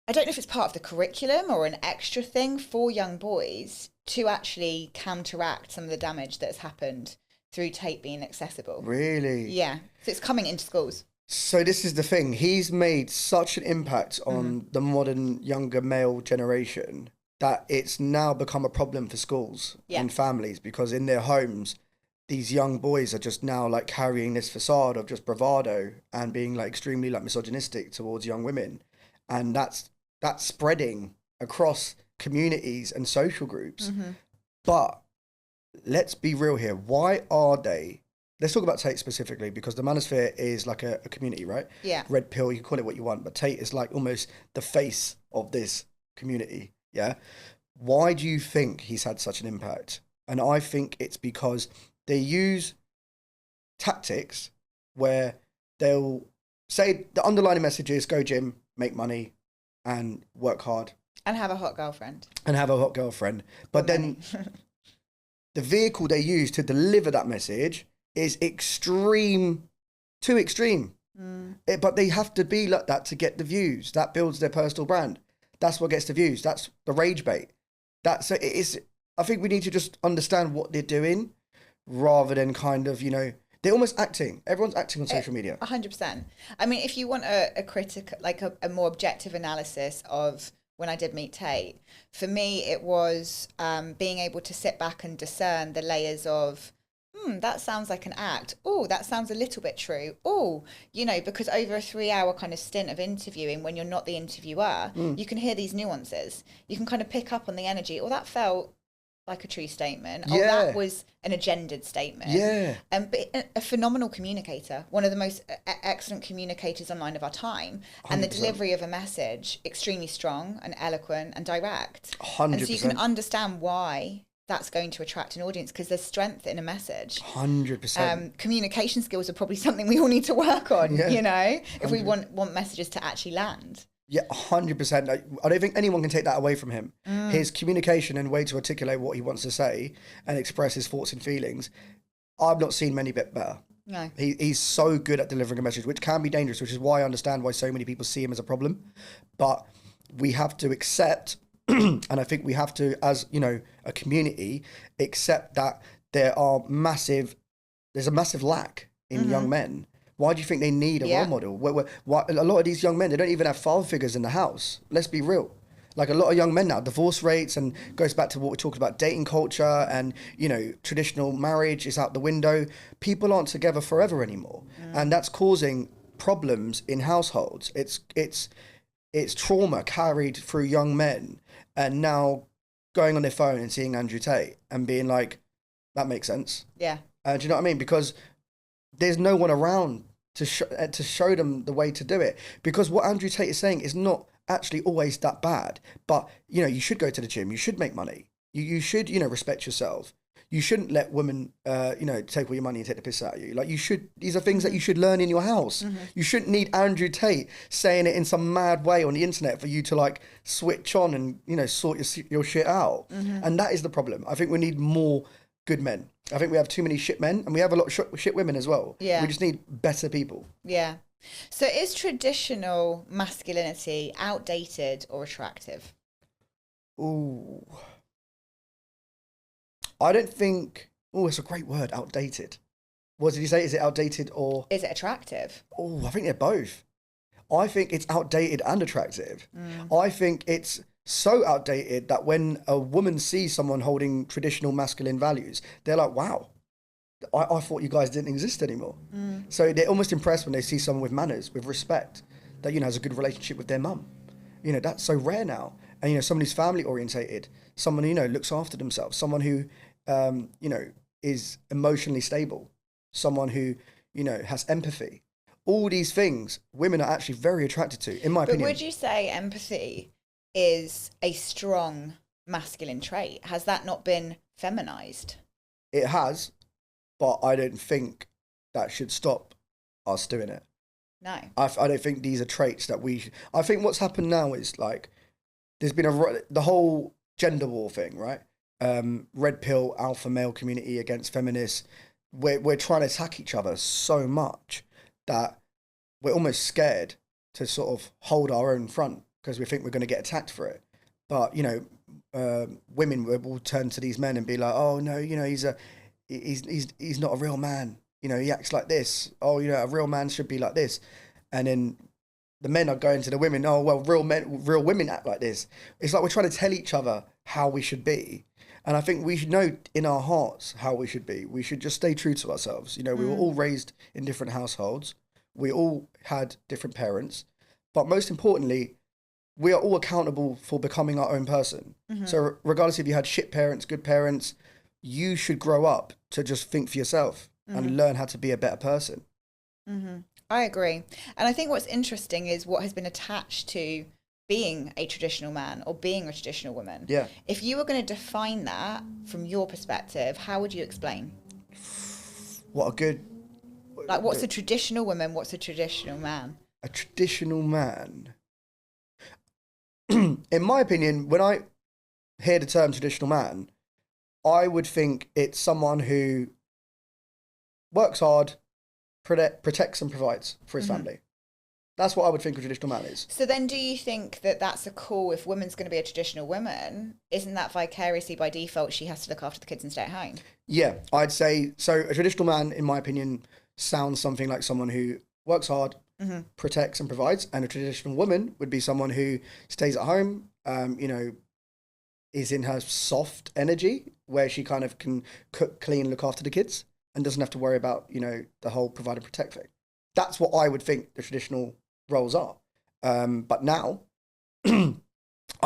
A: I don't know if it's part of the curriculum or an extra thing for young boys to actually counteract some of the damage that's happened through Tate being accessible.
B: Really?
A: Yeah. So it's coming into schools.
B: So this is the thing. He's made such an impact on the modern younger male generation that it's now become a problem for schools and families, because in their homes, these young boys are just now like carrying this facade of just bravado and being like extremely like misogynistic towards young women. And that's spreading across communities and social groups. But let's be real here. Why are they? Let's talk about Tate specifically, because the Manosphere is like a community, right?
A: Yeah.
B: Red pill, you can call it what you want, but Tate is like almost the face of this community. Yeah. Why do you think he's had such an impact? And I think it's because they use tactics where they'll say the underlying message is go gym, make money, and work hard.
A: And have a hot girlfriend.
B: But then the vehicle they use to deliver that message is too extreme. But they have to be like that to get the views. That builds their personal brand. That's what gets the views. That's the rage bait. I think we need to just understand what they're doing rather than kind of, they're almost acting. Everyone's acting on social media.
A: 100%. I mean, if you want a critical, like a more objective analysis of when I did meet Tate, for me, it was being able to sit back and discern the layers of, that sounds like an act. Oh, that sounds a little bit true. Oh, because over a 3-hour kind of stint of interviewing, when you're not the interviewer, you can hear these nuances. You can kind of pick up on the energy. Oh, that felt like a true statement. Oh, that was an agendered statement.
B: Yeah.
A: But a phenomenal communicator, one of the most excellent communicators online of our time. 100%. And the delivery of a message, extremely strong and eloquent and direct.
B: 100%.
A: And so you can understand why that's going to attract an audience, because there's strength in a message.
B: 100%.
A: Communication skills are probably something we all need to work on, if
B: 100%.
A: we want messages to actually land.
B: Yeah, 100%. I don't think anyone can take that away from him. His communication and way to articulate what he wants to say and express his thoughts and feelings, I've not seen many bit better.
A: No.
B: He's so good at delivering a message, which can be dangerous, which is why I understand why so many people see him as a problem. But we have to accept, and I think we have to, as, a community, accept that there's a massive lack in young men. Why do you think they need a role model? Why, a lot of these young men, they don't even have father figures in the house. Let's be real. Like a lot of young men now, divorce rates, and goes back to what we talked about, dating culture and, traditional marriage is out the window. People aren't together forever anymore. And that's causing problems in households. It's trauma carried through young men, and now going on their phone and seeing Andrew Tate and being like, that makes sense.
A: Yeah.
B: Do you know what I mean? Because there's no one around to show them the way to do it. Because what Andrew Tate is saying is not actually always that bad. But, you should go to the gym. You should make money. You should, respect yourself. You shouldn't let women, take all your money and take the piss out of you. Like, these are things that you should learn in your house. You shouldn't need Andrew Tate saying it in some mad way on the internet for you to, like, switch on and, sort your shit out. And that is the problem. I think we need more good men. I think we have too many shit men, and we have a lot of shit women as well.
A: Yeah.
B: We just need better people.
A: Yeah. So is traditional masculinity outdated or attractive?
B: Ooh. I don't think... Oh, it's a great word, outdated. What did you say? Is it outdated or...
A: Is it attractive?
B: Oh, I think they're both. I think it's outdated and attractive. I think it's so outdated that when a woman sees someone holding traditional masculine values, they're like, wow, I thought you guys didn't exist anymore. So they're almost impressed when they see someone with manners, with respect, that, has a good relationship with their mum. That's so rare now. And, someone who's family orientated, someone who, looks after themselves, someone who, is emotionally stable, someone who, has empathy. All these things women are actually very attracted to, in my opinion.
A: But would you say empathy is a strong masculine trait? Has that not been feminized?
B: It has, but I don't think that should stop us doing it.
A: No.
B: I don't think these are traits that I think what's happened now is, like, there's been the whole gender war thing, right? Red pill alpha male community against feminists. We're trying to attack each other so much. that we're almost scared to sort of hold our own front because we think we're going to get attacked for it. But, you know, women will turn to these men and be like, oh, no, you know, he's not a real man. You know, he acts like this. Oh, you know, a real man should be like this. And then the men are going to the women, oh, well, real women act like this. It's like we're trying to tell each other how we should be. And I think we should know in our hearts how we should be. We should just stay true to ourselves. You know, we were all raised in different households. We all had different parents. But most importantly, we are all accountable for becoming our own person. Mm-hmm. So regardless if you had shit parents, good parents, you should grow up to just think for yourself and learn how to be a better person.
A: Mm-hmm. I agree. And I think what's interesting is what has been attached to being a traditional man or being a traditional woman.
B: Yeah.
A: If you were going to define that from your perspective, how would you explain?
B: What a good...
A: Like, what's a traditional woman? What's a traditional man?
B: A traditional man... In my opinion, when I hear the term traditional man, I would think it's someone who works hard, protects and provides for his family. That's what I would think a traditional man is.
A: So then do you think that that's a call, if women's going to be a traditional woman, isn't that vicariously by default she has to look after the kids and stay at home?
B: Yeah, I'd say, so a traditional man, in my opinion, sounds something like someone who works hard, protects and provides, and a traditional woman would be someone who stays at home, you know, is in her soft energy, where she kind of can cook, clean, look after the kids, and doesn't have to worry about, you know, the whole provide and protect thing. That's what I would think the traditional roles are. But now, I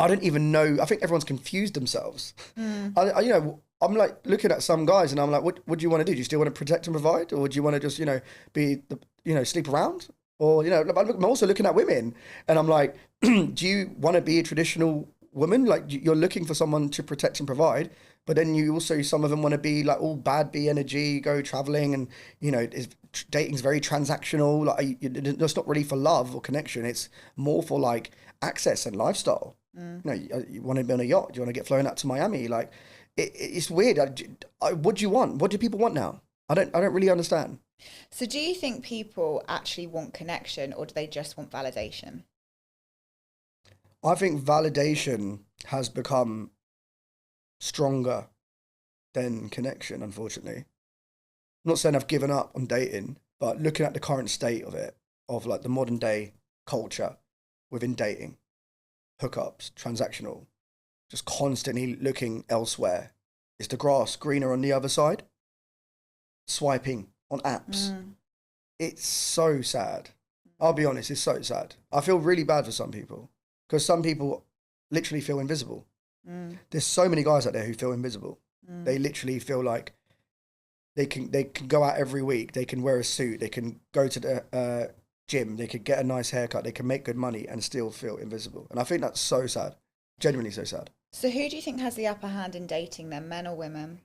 B: don't even know. I think everyone's confused themselves. I, you know, I'm like looking at some guys and I'm like, what do you want to do? Do you still want to protect and provide? Or do you want to just, you know, be, you know, sleep around? Or, you know, I'm also looking at women and I'm like, do you want to be a traditional woman? Like, you're looking for someone to protect and provide, but then you also, some of them want to be like all bad bee energy, go traveling, and, you know, dating's very transactional. Like, it's not really for love or connection. It's more for like access and lifestyle. You know, you want to be on a yacht? Do you want to get flown out to Miami? Like, it's weird. What do you want? What do people want now? I don't really understand.
A: So do you think people actually want connection, or do they just want validation?
B: I think validation has become stronger than connection, unfortunately. I'm not saying I've given up on dating, but looking at the current state of it, of like the modern day culture within dating, hookups, transactional, just constantly looking elsewhere. Is the grass greener on the other side? Swiping on apps. It's so sad. I'll be honest, it's so sad. I feel really bad for some people, because some people literally feel invisible. There's so many guys out there who feel invisible. They literally feel like they can go out every week, they can wear a suit, they can go to the gym, they could get a nice haircut, they can make good money and still feel invisible. And I think that's so sad. Genuinely so sad.
A: So who do you think has the upper hand in dating then, men or women?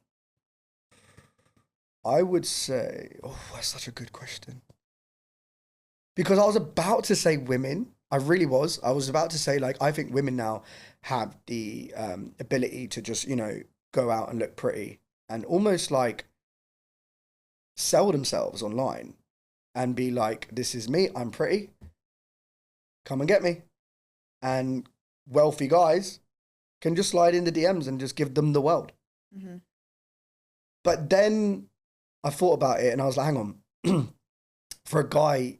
B: I would say, oh, that's such a good question. Because I was about to say women. I really was. I was about to say, like, I think women now have the ability to just, you know, go out and look pretty and almost like sell themselves online and be like, this is me, I'm pretty, come and get me. And wealthy guys can just slide in the DMs and just give them the world. But then I thought about it and I was like, hang on, for a guy,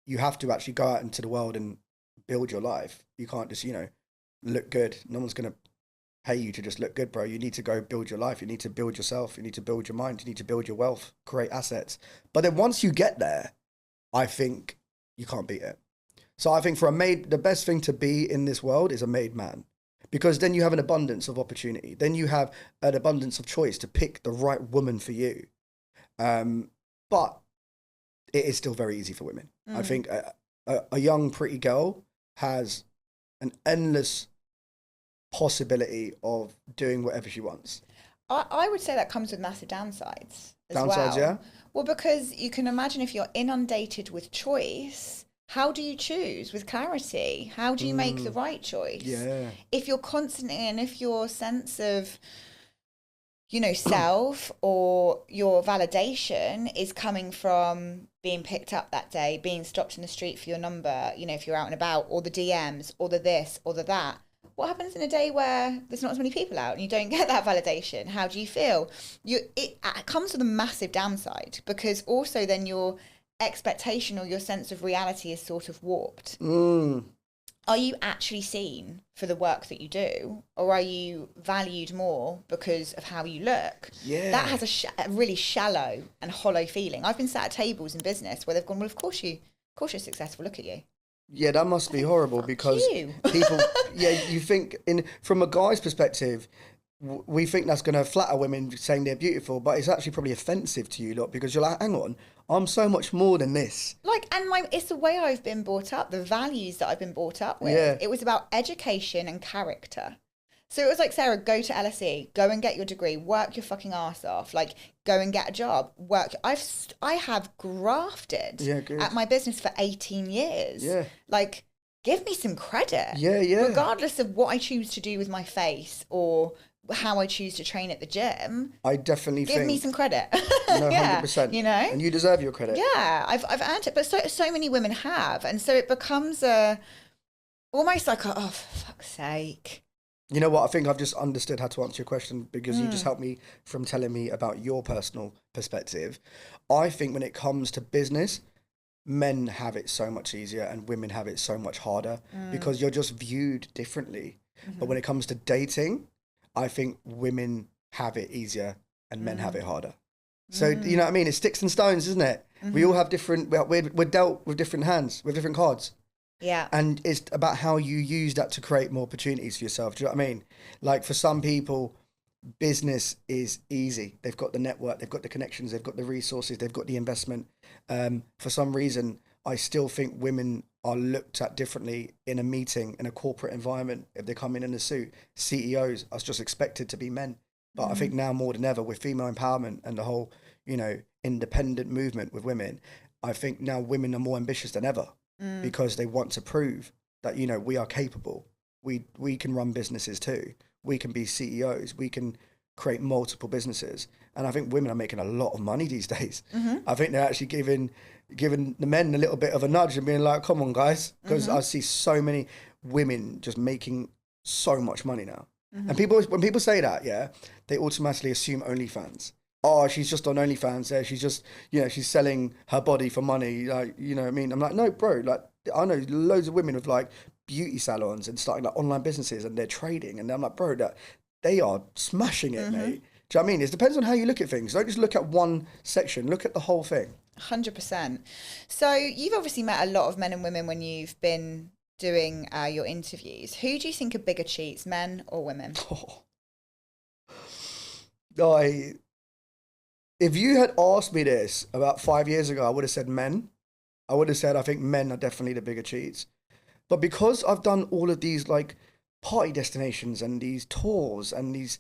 B: you have to actually go out into the world and build your life. You can't just, you know, look good. No one's going to pay you to just look good, bro. You need to go build your life. You need to build yourself. You need to build your mind. You need to build your wealth, create assets. But then once you get there, I think you can't beat it. So I think for the best thing to be in this world is a made man, because then you have an abundance of opportunity. Then you have an abundance of choice to pick the right woman for you. But it is still very easy for women. I think a young, pretty girl has an endless possibility of doing whatever she wants.
A: I would say that comes with massive downsides as well.
B: Downsides, yeah?
A: Well, because you can imagine if you're inundated with choice, how do you choose with clarity? How do you make the right choice?
B: Yeah.
A: If you're constantly, and if your sense of self or your validation is coming from being picked up that day, being stopped in the street for your number, if you're out and about, or the DMs, or the this, or the that. What happens in a day where there's not as many people out and you don't get that validation? How do you feel? It comes with a massive downside, because also then your expectation or your sense of reality is sort of warped. Are you actually seen for the work that you do, or are you valued more because of how you look?
B: Yeah.
A: That has a really shallow and hollow feeling. I've been sat at tables in business where they've gone, well, of course you're successful, look at you.
B: Yeah, that must be horrible, because people, you think from a guy's perspective, we think that's going to flatter women saying they're beautiful, but it's actually probably offensive to you lot, because you're like, hang on, I'm so much more than this.
A: It's the way I've been brought up, the values that I've been brought up with.
B: Yeah.
A: It was about education and character. So it was like, Sarah, go to LSE, go and get your degree, work your fucking ass off, like go and get a job, work. I have grafted at my business for 18 years.
B: Yeah.
A: Like, give me some credit.
B: Yeah.
A: Regardless of what I choose to do with my face or how I choose to train at the gym.
B: I definitely
A: give me some credit.
B: No, 100%.
A: And
B: you deserve your credit.
A: Yeah, I've earned it, but so many women have, and so it becomes almost like oh, for fuck's sake.
B: You know what? I think I've just understood how to answer your question, because you just helped me from telling me about your personal perspective. I think when it comes to business, men have it so much easier and women have it so much harder, because you're just viewed differently. But when it comes to dating, I think women have it easier and men have it harder. So, you know what I mean? It's sticks and stones, isn't it? We all have different, we're dealt with different hands, with different cards.
A: Yeah.
B: And it's about how you use that to create more opportunities for yourself. Do you know what I mean? Like, for some people, business is easy. They've got the network, they've got the connections, they've got the resources, they've got the investment. For some reason, I still think women are looked at differently in a meeting, in a corporate environment. If they come in a suit, CEOs are just expected to be men. But I think now more than ever, with female empowerment and the whole, independent movement with women, I think now women are more ambitious than ever, because they want to prove that, we are capable. We can run businesses too. We can be CEOs. We can create multiple businesses. And I think women are making a lot of money these days. I think they're actually giving the men a little bit of a nudge and being like, come on, guys. Because I see so many women just making so much money now. And when people say that, they automatically assume OnlyFans. Oh, she's just on OnlyFans there. She's just, she's selling her body for money. Like, you know what I mean? I'm like, no, bro. Like, I know loads of women with like beauty salons and starting like online businesses, and they're trading. And I'm like, bro, that they are smashing it, mate. Do you know what I mean? It depends on how you look at things. Don't just look at one section. Look at the whole thing.
A: 100%. So you've obviously met a lot of men and women when you've been doing your interviews. Who do you think are bigger cheats, men or women?
B: If you had asked me this about 5 years ago, I would have said men. I would have said I think men are definitely the bigger cheats. But because I've done all of these like party destinations and these tours and these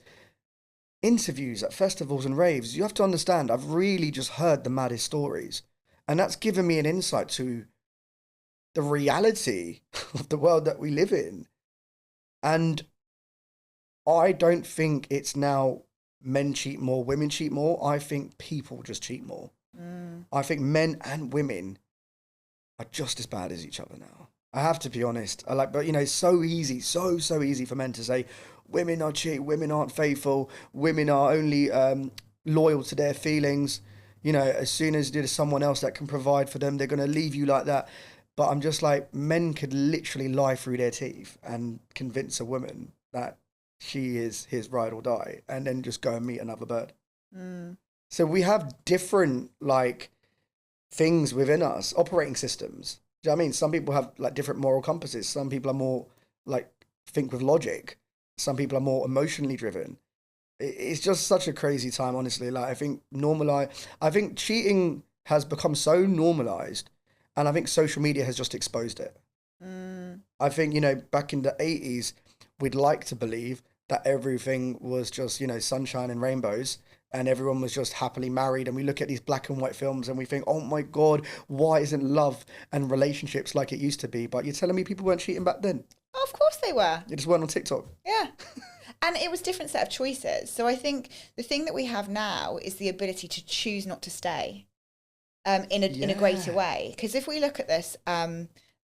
B: interviews at festivals and raves, you have to understand I've really just heard the maddest stories. And that's given me an insight to the reality of the world that we live in. And I don't think it's now men cheat more, women cheat more. I think people just cheat more. I think men and women are just as bad as each other now. I have to be honest. But it's so easy, so easy for men to say women are cheat, women aren't faithful, women are only loyal to their feelings. As soon as there's someone else that can provide for them, they're going to leave you like that. But I'm just like, men could literally lie through their teeth and convince a woman that she is his ride or die, and then just go and meet another bird. So we have different like things within us, operating systems. Do you know what I mean? Some people have like different moral compasses. Some people are more like think with logic. Some people are more emotionally driven. It's just such a crazy time, honestly. Like I think cheating has become so normalized, and I think social media has just exposed it. I think, back in the 80s, we'd like to believe that everything was just, sunshine and rainbows, and everyone was just happily married. And we look at these black and white films and we think, oh my God, why isn't love and relationships like it used to be? But you're telling me people weren't cheating back then?
A: Oh, of course they were.
B: They just weren't on TikTok.
A: Yeah. And it was different set of choices. So I think the thing that we have now is the ability to choose not to stay in a greater way. Because if we look at this,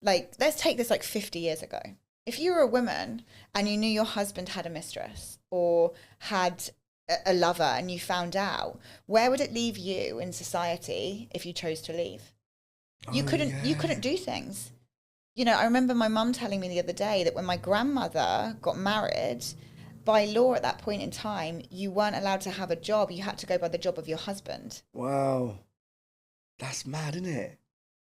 A: like, let's take this like 50 years ago. If you were a woman and you knew your husband had a mistress or had a lover and you found out, where would it leave you in society if you chose to leave? You couldn't do things. You know, I remember my mum telling me the other day that when my grandmother got married, by law at that point in time, you weren't allowed to have a job. You had to go by the job of your husband.
B: Wow. That's mad, isn't it?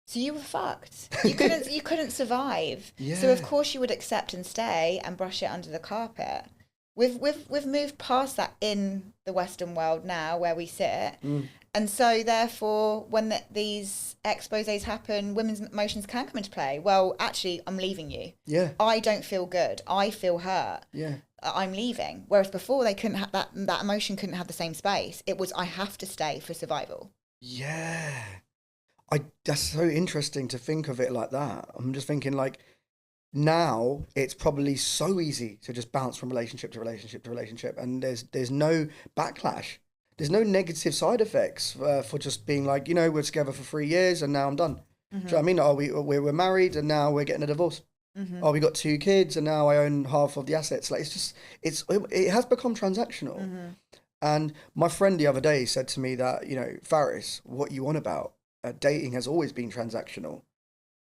A: So you were fucked. You couldn't survive.
B: Yeah.
A: So of course you would accept and stay and brush it under the carpet. We've moved past that in the Western world now where we sit. And so therefore when these exposés happen, women's emotions can come into play. Well, actually, I'm leaving you.
B: Yeah.
A: I don't feel good. I feel hurt.
B: Yeah.
A: I'm leaving. Whereas before they couldn't have that emotion couldn't have the same space. It was, I have to stay for survival.
B: Yeah. That's so interesting to think of it like that. I'm just thinking, like, now it's probably so easy to just bounce from relationship to relationship to relationship, and there's no backlash. There's no negative side effects for just being like, you know, we're together for 3 years and now I'm done. Do you know what I mean? Oh, we're married and now we're getting a divorce. Oh, we got 2 kids and now I own half of the assets. Like, it has become transactional. And my friend the other day said to me that, you know, Faris, what you on about? Dating has always been transactional.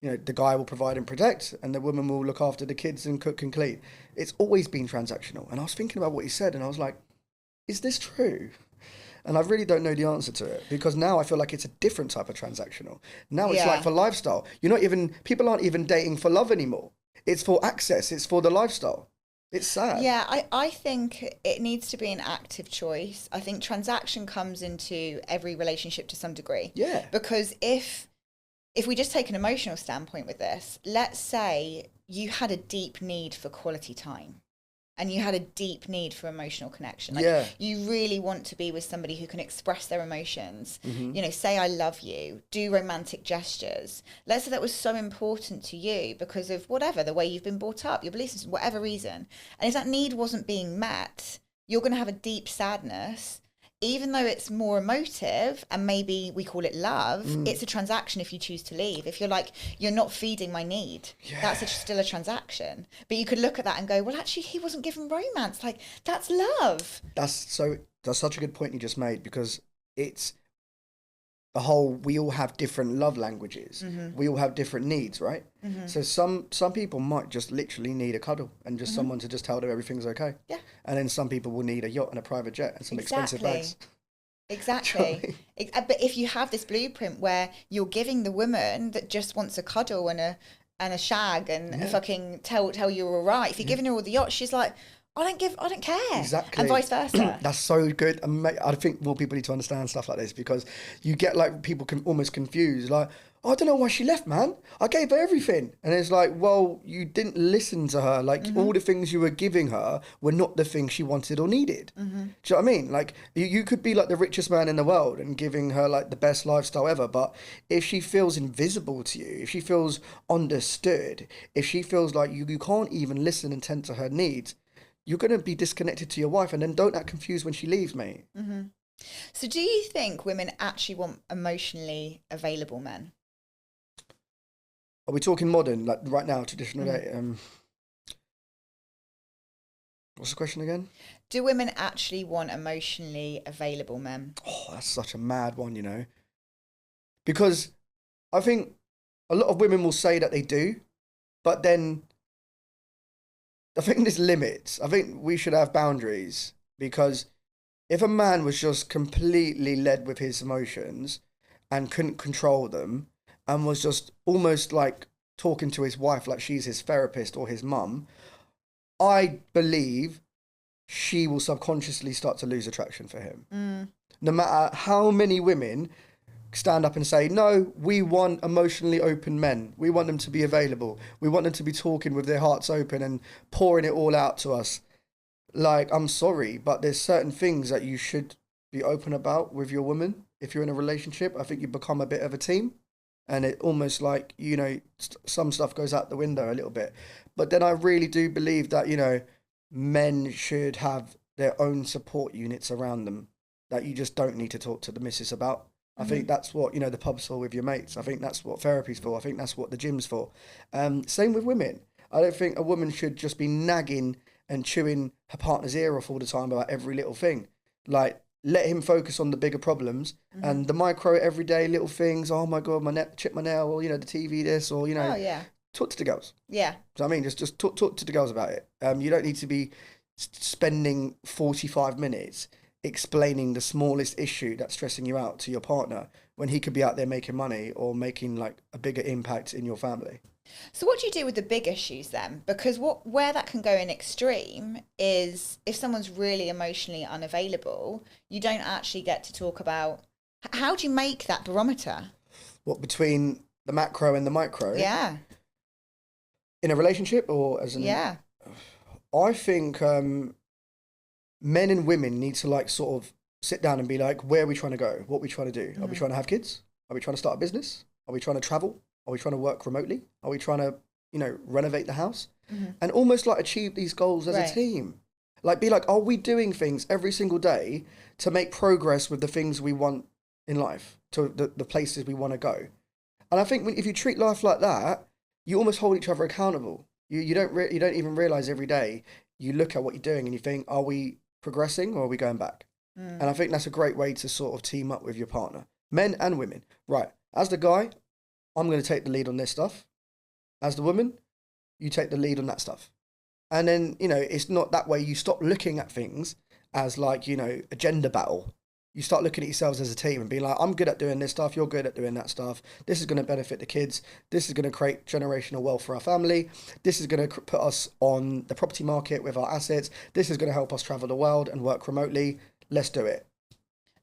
B: You know, the guy will provide and protect, and the woman will look after the kids and cook and clean. It's always been transactional. And I was thinking about what he said, and I was like, is this true? And I really don't know the answer to it, because now I feel like it's a different type of transactional. Now it's like for lifestyle. People aren't even dating for love anymore. It's for access. It's for the lifestyle. It's sad.
A: Yeah, I think it needs to be an active choice. I think transaction comes into every relationship to some degree.
B: Yeah.
A: Because if we just take an emotional standpoint with this, let's say you had a deep need for quality time and you had a deep need for emotional connection. Like, you really want to be with somebody who can express their emotions, you know, say, I love you, do romantic gestures. Let's say that was so important to you because of whatever, the way you've been brought up, your beliefs, whatever reason. And if that need wasn't being met, you're going to have a deep sadness. Even though it's more emotive and maybe we call it love, it's a transaction if you choose to leave. If you're like, you're not feeding my need, that's still a transaction. But you could look at that and go, well, actually, he wasn't given romance. Like, that's love. That's
B: such a good point you just made, because it's the whole, we all have different love languages. We all have different needs, right? So some people might just literally need a cuddle and just someone to just tell them everything's okay. Yeah. And then some people will need a yacht and a private jet and some expensive bags.
A: Exactly. But if you have this blueprint where you're giving the woman that just wants a cuddle and a shag and a fucking tell you're all right, if you're giving her all the yacht, she's like, I don't care.
B: Exactly.
A: And vice versa.
B: That's so good. I think more people need to understand stuff like this, because you get like people can almost confused. Like, I don't know why she left, man. I gave her everything. And it's like, well, you didn't listen to her. Like, all the things you were giving her were not the things she wanted or needed. Do you know what I mean? Like, you could be like the richest man in the world and giving her like the best lifestyle ever. But if she feels invisible to you, if she feels understood, if she feels like you can't even listen and tend to her needs, you're going to be disconnected to your wife, and then don't act confused when she leaves, mate.
A: So do you think women actually want emotionally available men?
B: Are we talking modern, like right now, traditional day? What's the question again?
A: Do women actually want emotionally available men?
B: Oh, that's such a mad one, you know. Because I think a lot of women will say that they do, but then I think there's limits. I think we should have boundaries, because if a man was just completely led with his emotions and couldn't control them and was just almost like talking to his wife like she's his therapist or his mum, I believe she will subconsciously start to lose attraction for him. No matter how many women stand up and say, no, we want emotionally open men. We want them to be available. We want them to be talking with their hearts open and pouring it all out to us. Like, I'm sorry, but there's certain things that you should be open about with your woman. If you're in a relationship, I think you become a bit of a team, and it almost like, you know, some stuff goes out the window a little bit. But then I really do believe that, you know, men should have their own support units around them that you just don't need to talk to the missus about. I think that's what, the pub's for with your mates. I think that's what therapy's for. I think that's what the gym's for. Same with women. I don't think a woman should just be nagging and chewing her partner's ear off all the time about every little thing. Like, let him focus on the bigger problems and the micro everyday little things. Oh my God, chipped my nail, or, the TV this, or,
A: Oh, yeah.
B: Talk to the girls.
A: Yeah.
B: So I mean, just talk to the girls about it. You don't need to be spending 45 minutes explaining the smallest issue that's stressing you out to your partner when he could be out there making money or making like a bigger impact in your family.
A: So what do you do with the big issues then? Because where that can go in extreme is if someone's really emotionally unavailable, you don't actually get to talk about, how do you make that barometer?
B: What, between the macro and the micro?
A: Yeah.
B: In a relationship or as an...
A: Yeah.
B: I think men and women need to like sort of sit down and be like, where are we trying to go? What are we trying to do? Are we trying to have kids? Are we trying to start a business? Are we trying to travel? Are we trying to work remotely? Are we trying to, renovate the house? And almost like achieve these goals as a team. Like be like, are we doing things every single day to make progress with the things we want in life, to the places we want to go? And I think if you treat life like that, you almost hold each other accountable. You don't even realize every day you look at what you're doing and you think, are we progressing or are we going back? And I think that's a great way to sort of team up with your partner, men and women. Right. As the guy, I'm going to take the lead on this stuff. As the woman, you take the lead on that stuff. And then, it's not that way. You stop looking at things as like, a gender battle. You start looking at yourselves as a team and being like, I'm good at doing this stuff. You're good at doing that stuff. This is going to benefit the kids. This is going to create generational wealth for our family. This is going to put us on the property market with our assets. This is going to help us travel the world and work remotely. Let's do it.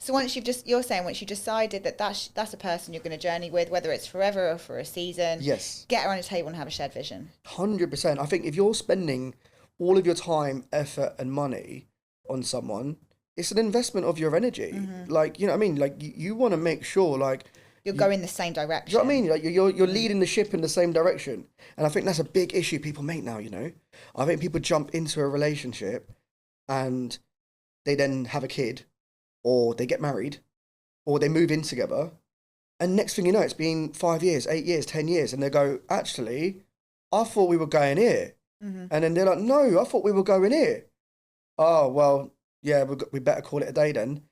A: So once you've decided that that's a person you're going to journey with, whether it's forever or for a season,
B: yes,
A: get around a table and have a shared vision.
B: 100%. I think if you're spending all of your time, effort and money on someone, it's an investment of your energy. Like, you know what I mean? Like you want to make sure like
A: you're going the same direction.
B: Do you know what I mean? Like you're leading the ship in the same direction. And I think that's a big issue people make now, I think people jump into a relationship and they then have a kid, or they get married, or they move in together. And next thing you know, it's been 5 years, 8 years, 10 years. And they go, actually, I thought we were going here. And then they're like, no, I thought we were going here. Oh, well, yeah, we better call it a day then.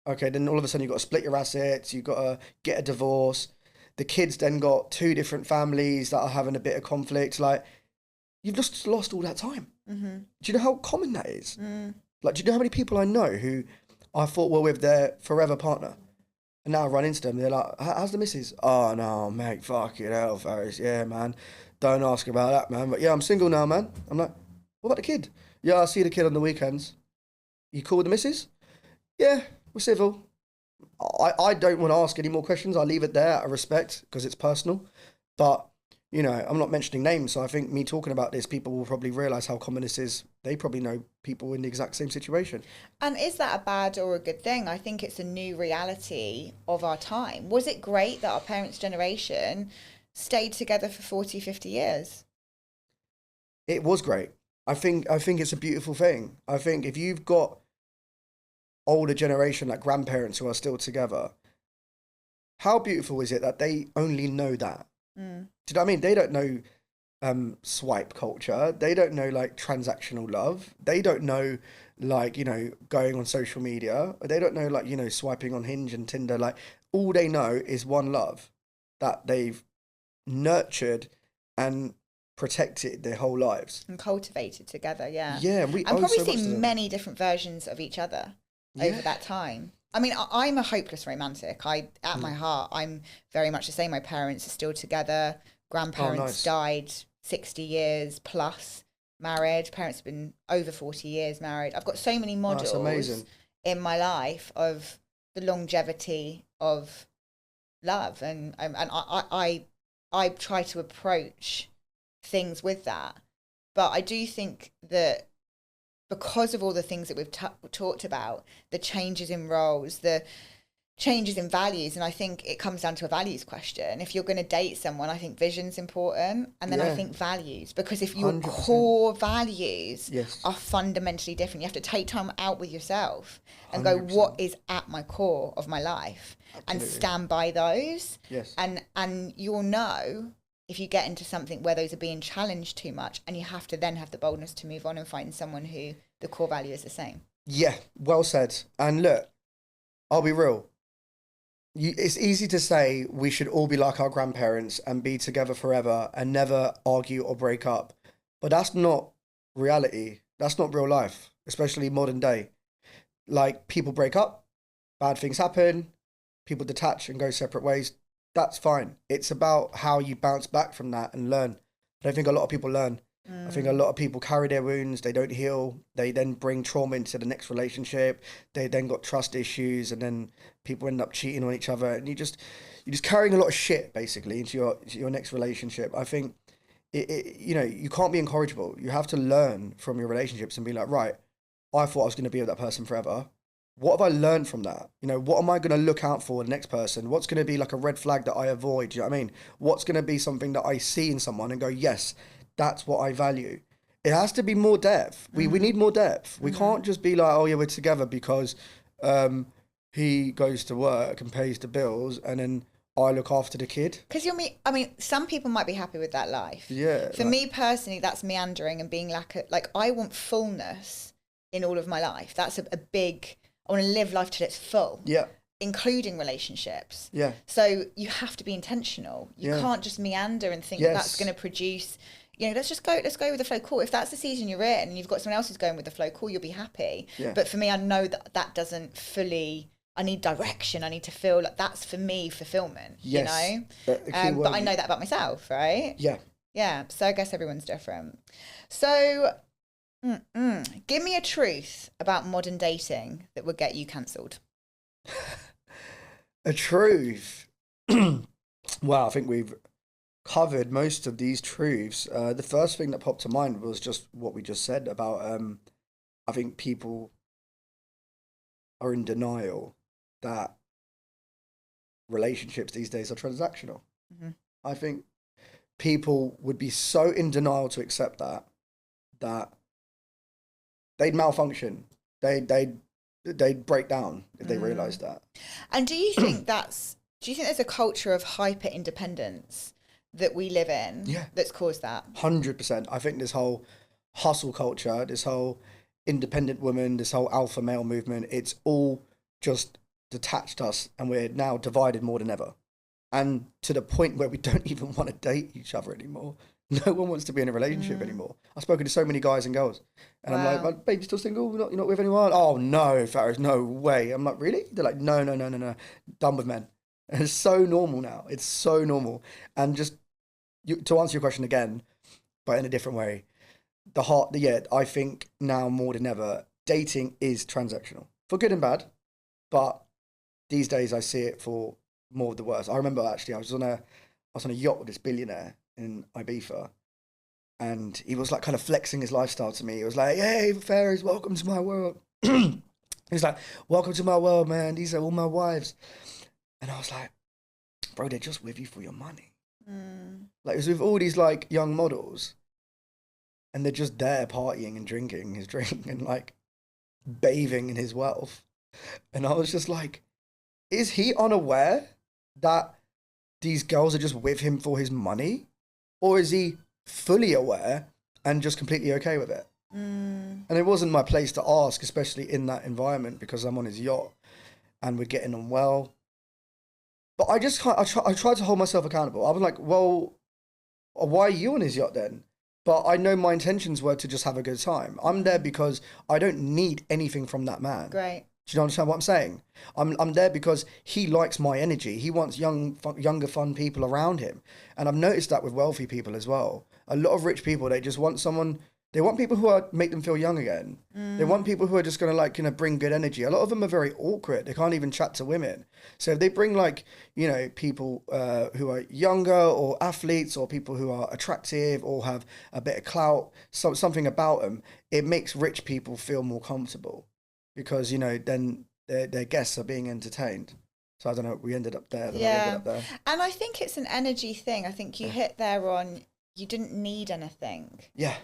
B: Okay, then all of a sudden you've got to split your assets. You've got to get a divorce. The kids then got 2 different families that are having a bit of conflict. Like, you've just lost all that time. Do you know how common that is? Like, do you know how many people I know who I thought were with their forever partner, and now I run into them, they're like, how's the missus? Oh, no, mate, fucking hell, Faris. Yeah, man, don't ask about that, man. But yeah, I'm single now, man. I'm like, what about the kid? Yeah, I see the kid on the weekends. You cool with the missus? Yeah, we're civil. I don't want to ask any more questions. I leave it there out of respect because it's personal. But, I'm not mentioning names, so I think me talking about this, people will probably realise how common this is. They probably know people in the exact same situation.
A: And is that a bad or a good thing? I think it's a new reality of our time. Was it great that our parents' generation stayed together for 40, 50 years?
B: It was great. I think it's a beautiful thing. I think if you've got older generation, like grandparents who are still together, how beautiful is it that they only know that? Do you know what I mean? They don't know swipe culture. They don't know like transactional love. They don't know like, going on social media. They don't know like, swiping on Hinge and Tinder. Like all they know is one love that they've nurtured and protected their whole lives.
A: And cultivated together, yeah.
B: Yeah.
A: And probably so seen many different versions of each other over that time. I mean, I'm a hopeless romantic. At my heart, I'm very much the same. My parents are still together. Grandparents died 60 years plus married. Parents have been over 40 years married. I've got so many models in my life of the longevity of love. And I try to approach things with that. But I do think that because of all the things that we've talked about, the changes in roles, the changes in values, and I think it comes down to a values question. If you're going to date someone, I think vision's important, and then I think values, because if your 100%. Core values are fundamentally different, you have to take time out with yourself and 100%. Go, what is at my core of my life? Absolutely. And stand by those. And you'll know if you get into something where those are being challenged too much, and you have to then have the boldness to move on and find someone who the core value is the same. Yeah,
B: well said. And look, I'll be real. It's easy to say we should all be like our grandparents and be together forever and never argue or break up. But that's not reality. That's not real life, especially modern day. Like, people break up, bad things happen, people detach and go separate ways. That's fine. It's about how you bounce back from that and learn. I don't think a lot of people learn. I think a lot of people carry their wounds, they don't heal, they then bring trauma into the next relationship, they then got trust issues, and then people end up cheating on each other, and you're just carrying a lot of shit basically into your next relationship. I think you can't be incorrigible. You have to learn from your relationships and be like, right, I thought I was going to be with that person forever. What have I learned from that? What am I going to look out for in the next person? What's going to be like a red flag that I avoid? Do you know what I mean? What's going to be something that I see in someone and go, yes, that's what I value. It has to be more depth. We need more depth. We can't just be like, oh yeah, we're together because he goes to work and pays the bills and then I look after the kid. Because
A: some people might be happy with that life.
B: Yeah.
A: For me personally, that's meandering and being like I want fullness in all of my life. That's a big, I want to live life till it's full.
B: Yeah.
A: Including relationships.
B: Yeah.
A: So you have to be intentional. You can't just meander and think that's going to produce... let's go with the flow. Cool. If that's the season you're in and you've got someone else who's going with the flow, cool, you'll be happy.
B: Yeah.
A: But for me, I know that doesn't fully, I need direction. I need to feel like that's for me, fulfillment, But I know that about myself, right?
B: Yeah.
A: Yeah. So I guess everyone's different. So give me a truth about modern dating that would get you cancelled.
B: A truth? Wow, I think we've covered most of these truths. The first thing that popped to mind was just what we just said about I think people are in denial that relationships these days are transactional. I think people would be so in denial to accept that they'd malfunction, they'd break down if they realized that.
A: And do you think there's a culture of hyper independence that we live in that's caused that?
B: 100%. I think this whole hustle culture, this whole independent woman, this whole alpha male movement, it's all just detached us, and we're now divided more than ever. And to the point where we don't even want to date each other anymore. No one wants to be in a relationship anymore. I've spoken to so many guys and girls, and I'm like, my baby's still single, you're not with anyone? Oh no, Faris, no way. I'm like, really? They're like, no. Done with men. And it's so normal now. It's so normal. And just to answer your question again, but in a different way, I think now more than ever, dating is transactional for good and bad. But these days I see it for more of the worst. I remember actually I was on a yacht with this billionaire in Ibiza, and he was like kind of flexing his lifestyle to me. He was like, hey, Faris, welcome to my world. He was like, welcome to my world, man. These are all my wives. And I was like, bro, they're just with you for your money. Like, it was with all these like young models, and they're just there partying and drinking his drink and like bathing in his wealth. And I was just like, is he unaware that these girls are just with him for his money? Or is he fully aware and just completely okay with it? And it wasn't my place to ask, especially in that environment, because I'm on his yacht and we're getting on well. But I tried to hold myself accountable. I was like, well, why are you on his yacht then? But I know my intentions were to just have a good time. I'm there because I don't need anything from that man.
A: Great.
B: Do you understand what I'm saying? I'm there because he likes my energy. He wants younger, fun people around him. And I've noticed that with wealthy people as well. A lot of rich people, they just want someone... They want people who make them feel young again. They want people who are just going to bring good energy. A lot of them are very awkward. They can't even chat to women. So if they bring people who are younger, or athletes, or people who are attractive or have a bit of clout, something about them, it makes rich people feel more comfortable because, then their guests are being entertained. So I don't know, we ended up there.
A: And I think it's an energy thing. I think you hit there on, you didn't need anything.
B: Yeah.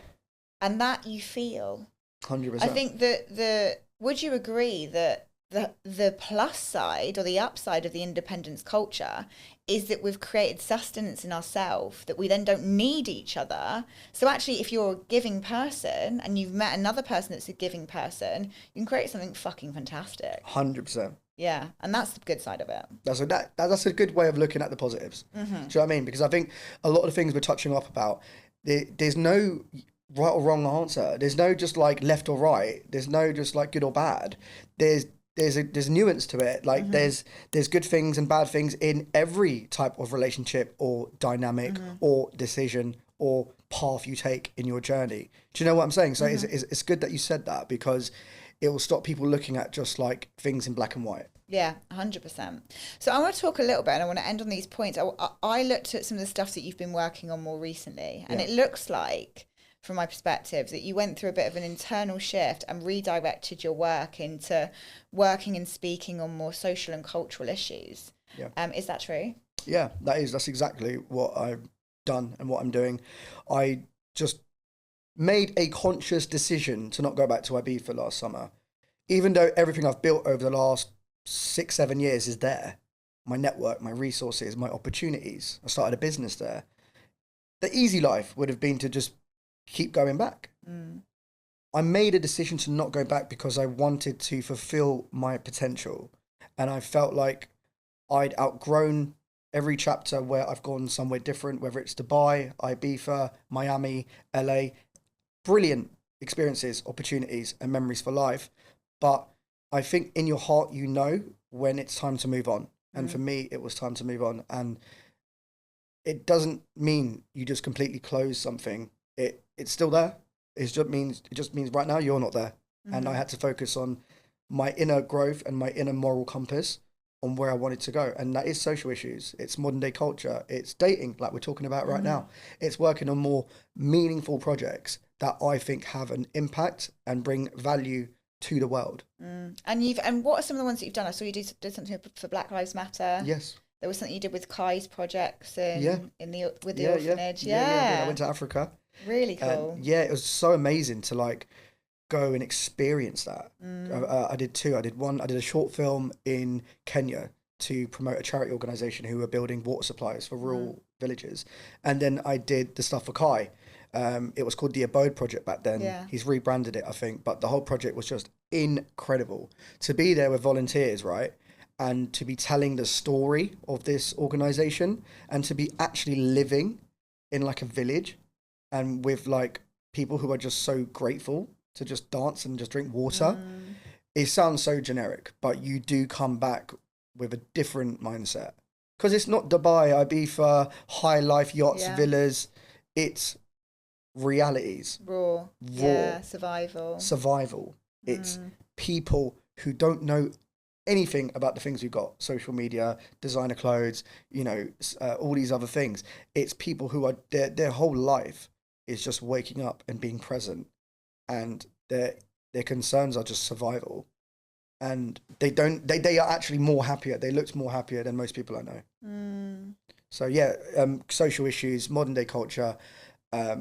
A: And that you feel.
B: 100%.
A: I think that would you agree that the plus side or the upside of the independence culture is that we've created sustenance in ourselves, that we then don't need each other. So actually, if you're a giving person and you've met another person that's a giving person, you can create something fucking fantastic.
B: 100%.
A: Yeah, and that's the good side of it.
B: That's a good way of looking at the positives. Mm-hmm. Do you know what I mean? Because I think a lot of the things we're touching up about, there's no right or wrong answer. There's no just like left or right. There's no just like good or bad. There's nuance to it. Like there's good things and bad things in every type of relationship or dynamic or decision or path you take in your journey. Do you know what I'm saying? So it's good that you said that, because it will stop people looking at just like things in black and white.
A: Yeah, 100%. So I want to talk a little bit, and I want to end on these points. I looked at some of the stuff that you've been working on more recently, and it looks like, from my perspective, that you went through a bit of an internal shift and redirected your work into working and speaking on more social and cultural issues. Yeah. Is that true?
B: Yeah, that's exactly what I've done and what I'm doing. I just made a conscious decision to not go back to Ibiza last summer, even though everything I've built over the last 6-7 years is there. My network, my resources, my opportunities. I started a business there. The easy life would have been to just keep going back. I made a decision to not go back because I wanted to fulfill my potential, and I felt like I'd outgrown every chapter where I've gone somewhere different, whether it's Dubai, Ibiza, Miami, LA. Brilliant experiences, opportunities, and memories for life. But I think in your heart, you know when it's time to move on. And for me, it was time to move on. And it doesn't mean you just completely close something. It's still there. It just means right now you're not there. And I had to focus on my inner growth and my inner moral compass on where I wanted to go. And that is social issues. It's modern day culture. It's dating, like we're talking about right now. It's working on more meaningful projects that I think have an impact and bring value to the world.
A: And what are some of the ones that you've done? I saw you did something for Black Lives Matter.
B: Yes.
A: There was something you did with Kai's projects with the orphanage.
B: Yeah. I went to Africa.
A: Really cool.
B: It was so amazing to like go and experience that. I did two. I did a short film in Kenya to promote a charity organisation who were building water supplies for rural villages. And then I did the stuff for Kai. It was called the Abode Project back then. Yeah. He's rebranded it, I think. But the whole project was just incredible. To be there with volunteers, right? And to be telling the story of this organisation, and to be actually living in like a village and with like people who are just so grateful to just dance and just drink water. It sounds so generic, but you do come back with a different mindset. Because it's not Dubai, Ibiza, high life yachts, villas. It's realities.
A: Raw. Yeah, survival. It's people who don't know anything about the things we've got, social media, designer clothes, all these other things. It's people who are, their whole life is just waking up and being present, and their concerns are just survival. And they are actually more happier. They looked more happier than most people I know. So social issues, modern day culture. I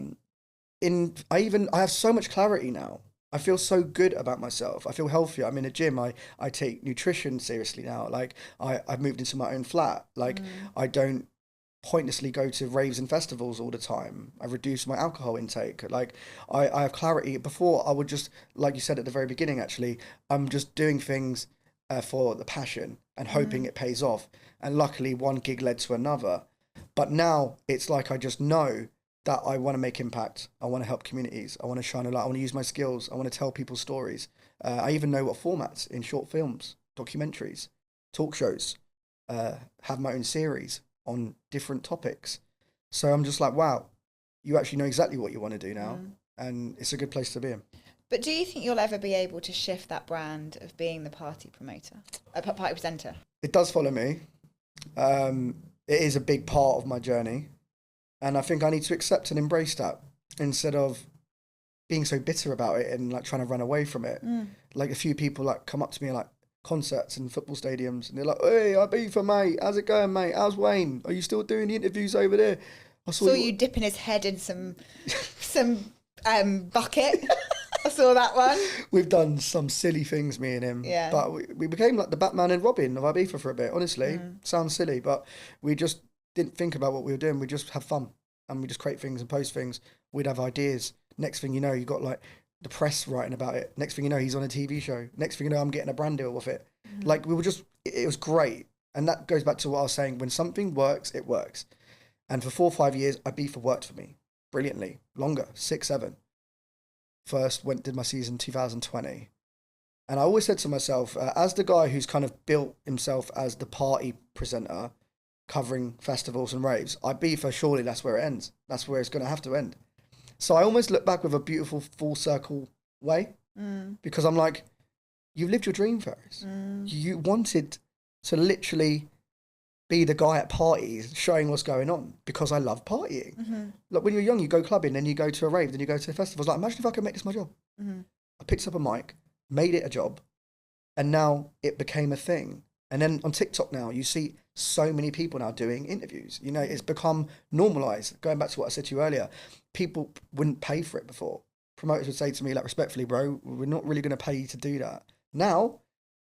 A: have so much clarity now. I feel so good about myself. I feel healthier. I'm in a gym. I take nutrition seriously now. Like I've moved into my own flat. Like I don't pointlessly go to raves and festivals all the time. I reduce my alcohol intake. Like I have clarity. Before I would just, like you said at the very beginning, actually, I'm just doing things for the passion and hoping it pays off. And luckily one gig led to another. But now it's like I just know that I want to make impact. I want to help communities. I want to shine a light. I want to use my skills. I want to tell people's stories. I even know what formats in short films, documentaries, talk shows, have my own series on different topics. So I'm just like, wow, you actually know exactly what you want to do now. And it's a good place to be in. But do you think you'll ever be able to shift that brand of being the party promoter, a party presenter?
B: It does follow me. It is a big part of my journey. And I think I need to accept and embrace that instead of being so bitter about it and like trying to run away from it. Like a few people like come up to me and like concerts and football stadiums, and they're like, "Hey, Ibiza, mate. How's it going, mate? How's Wayne? Are you still doing the interviews over there? I saw
A: you dipping his head in some bucket." I saw that one.
B: We've done some silly things, me and him.
A: Yeah.
B: But we became like the Batman and Robin of Ibiza for a bit, honestly. Sounds silly, but we just didn't think about what we were doing. We just have fun. And we just create things and post things. We'd have ideas. Next thing you know, you got like the press writing about it. Next thing you know, he's on a TV show. Next thing you know, I'm getting a brand deal with it. Like, we were just, it was great. And that goes back to what I was saying. When something works, it works. And for 4 or 5 years, Ibiza worked for me brilliantly. Longer, 6, 7. First did my season 2020. And I always said to myself, as the guy who's kind of built himself as the party presenter, covering festivals and raves, Ibiza, surely that's where it ends. That's where it's going to have to end. So I almost look back with a beautiful full circle way, because I'm like, you've lived your dream, Faris. You wanted to literally be the guy at parties showing what's going on, because I love partying. Like, when you're young, you go clubbing, then you go to a rave, then you go to festivals. Like, imagine if I could make this my job. I picked up a mic, made it a job, and now it became a thing. And then on TikTok now, you see so many people now doing interviews. You know, it's become normalized. Going back to what I said to you earlier, people wouldn't pay for it before. Promoters would say to me, like, respectfully, bro, we're not really going to pay you to do that. Now,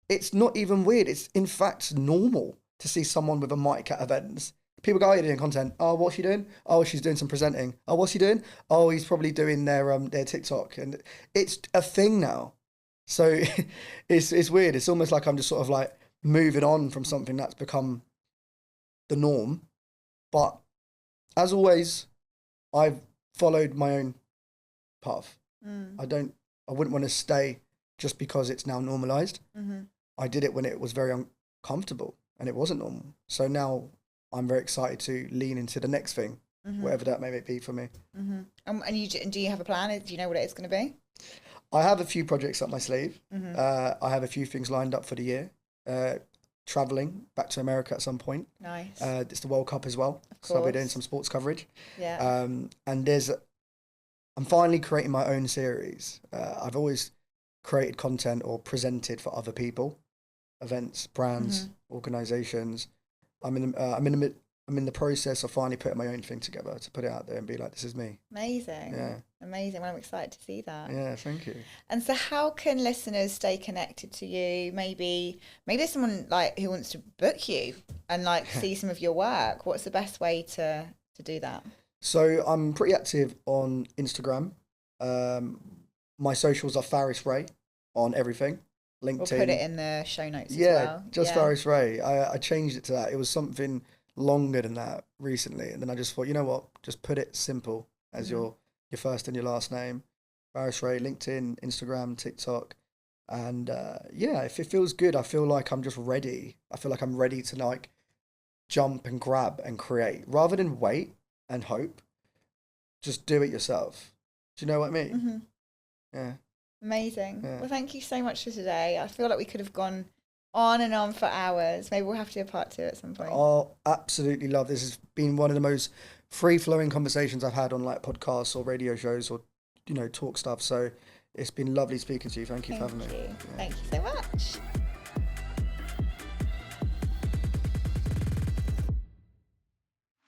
B: it's not even weird. It's, in fact, normal to see someone with a mic at events. People go, "Oh, you're doing content. Oh, what's she doing? Oh, she's doing some presenting. Oh, what's he doing? Oh, he's probably doing their TikTok." And it's a thing now. So it's weird. It's almost like I'm just sort of like moving on from something that's become the norm. But as always, I've followed my own path. I wouldn't want to stay just because it's now normalized. I did it when it was very uncomfortable and it wasn't normal. So now I'm very excited to lean into the next thing, whatever that may be for me.
A: And do you have a plan? Do you know what it is going to be?
B: I have a few projects up my sleeve. I have a few things lined up for the year. Traveling back to America at some point.
A: Nice.
B: It's the World Cup as well. So I'll be doing some sports coverage.
A: Yeah.
B: And I'm finally creating my own series. I've always created content or presented for other people, events, brands, organizations. I'm in the process of finally putting my own thing together to put it out there and be like, this is me.
A: Amazing.
B: Yeah.
A: Amazing. Well, I'm excited to see that.
B: Yeah, thank you.
A: And so how can listeners stay connected to you? Maybe there's someone like who wants to book you and like see some of your work. What's the best way to do that?
B: So I'm pretty active on Instagram. My socials are Faris Ray on everything. LinkedIn.
A: We'll put it in the show notes as well.
B: Just Faris Ray. I changed it to that. It was something longer than that recently, and then I just thought, you know what, just put it simple as your first and your last name. Faris Ray, LinkedIn, Instagram, TikTok, and if it feels good, I feel like I'm just ready. I feel like I'm ready to like jump and grab and create rather than wait and hope. Just do it yourself. Do you know what I mean? Yeah. Amazing.
A: Yeah. Well, thank you so much for today. I feel like we could have gone on and on for hours. Maybe we'll have to do a part 2 at some point.
B: Oh, absolutely love this. Has been one of the most free-flowing conversations I've had on like podcasts or radio shows or, you know, talk stuff. So it's been lovely speaking to you. Thank you for having me.
A: Thank you so much.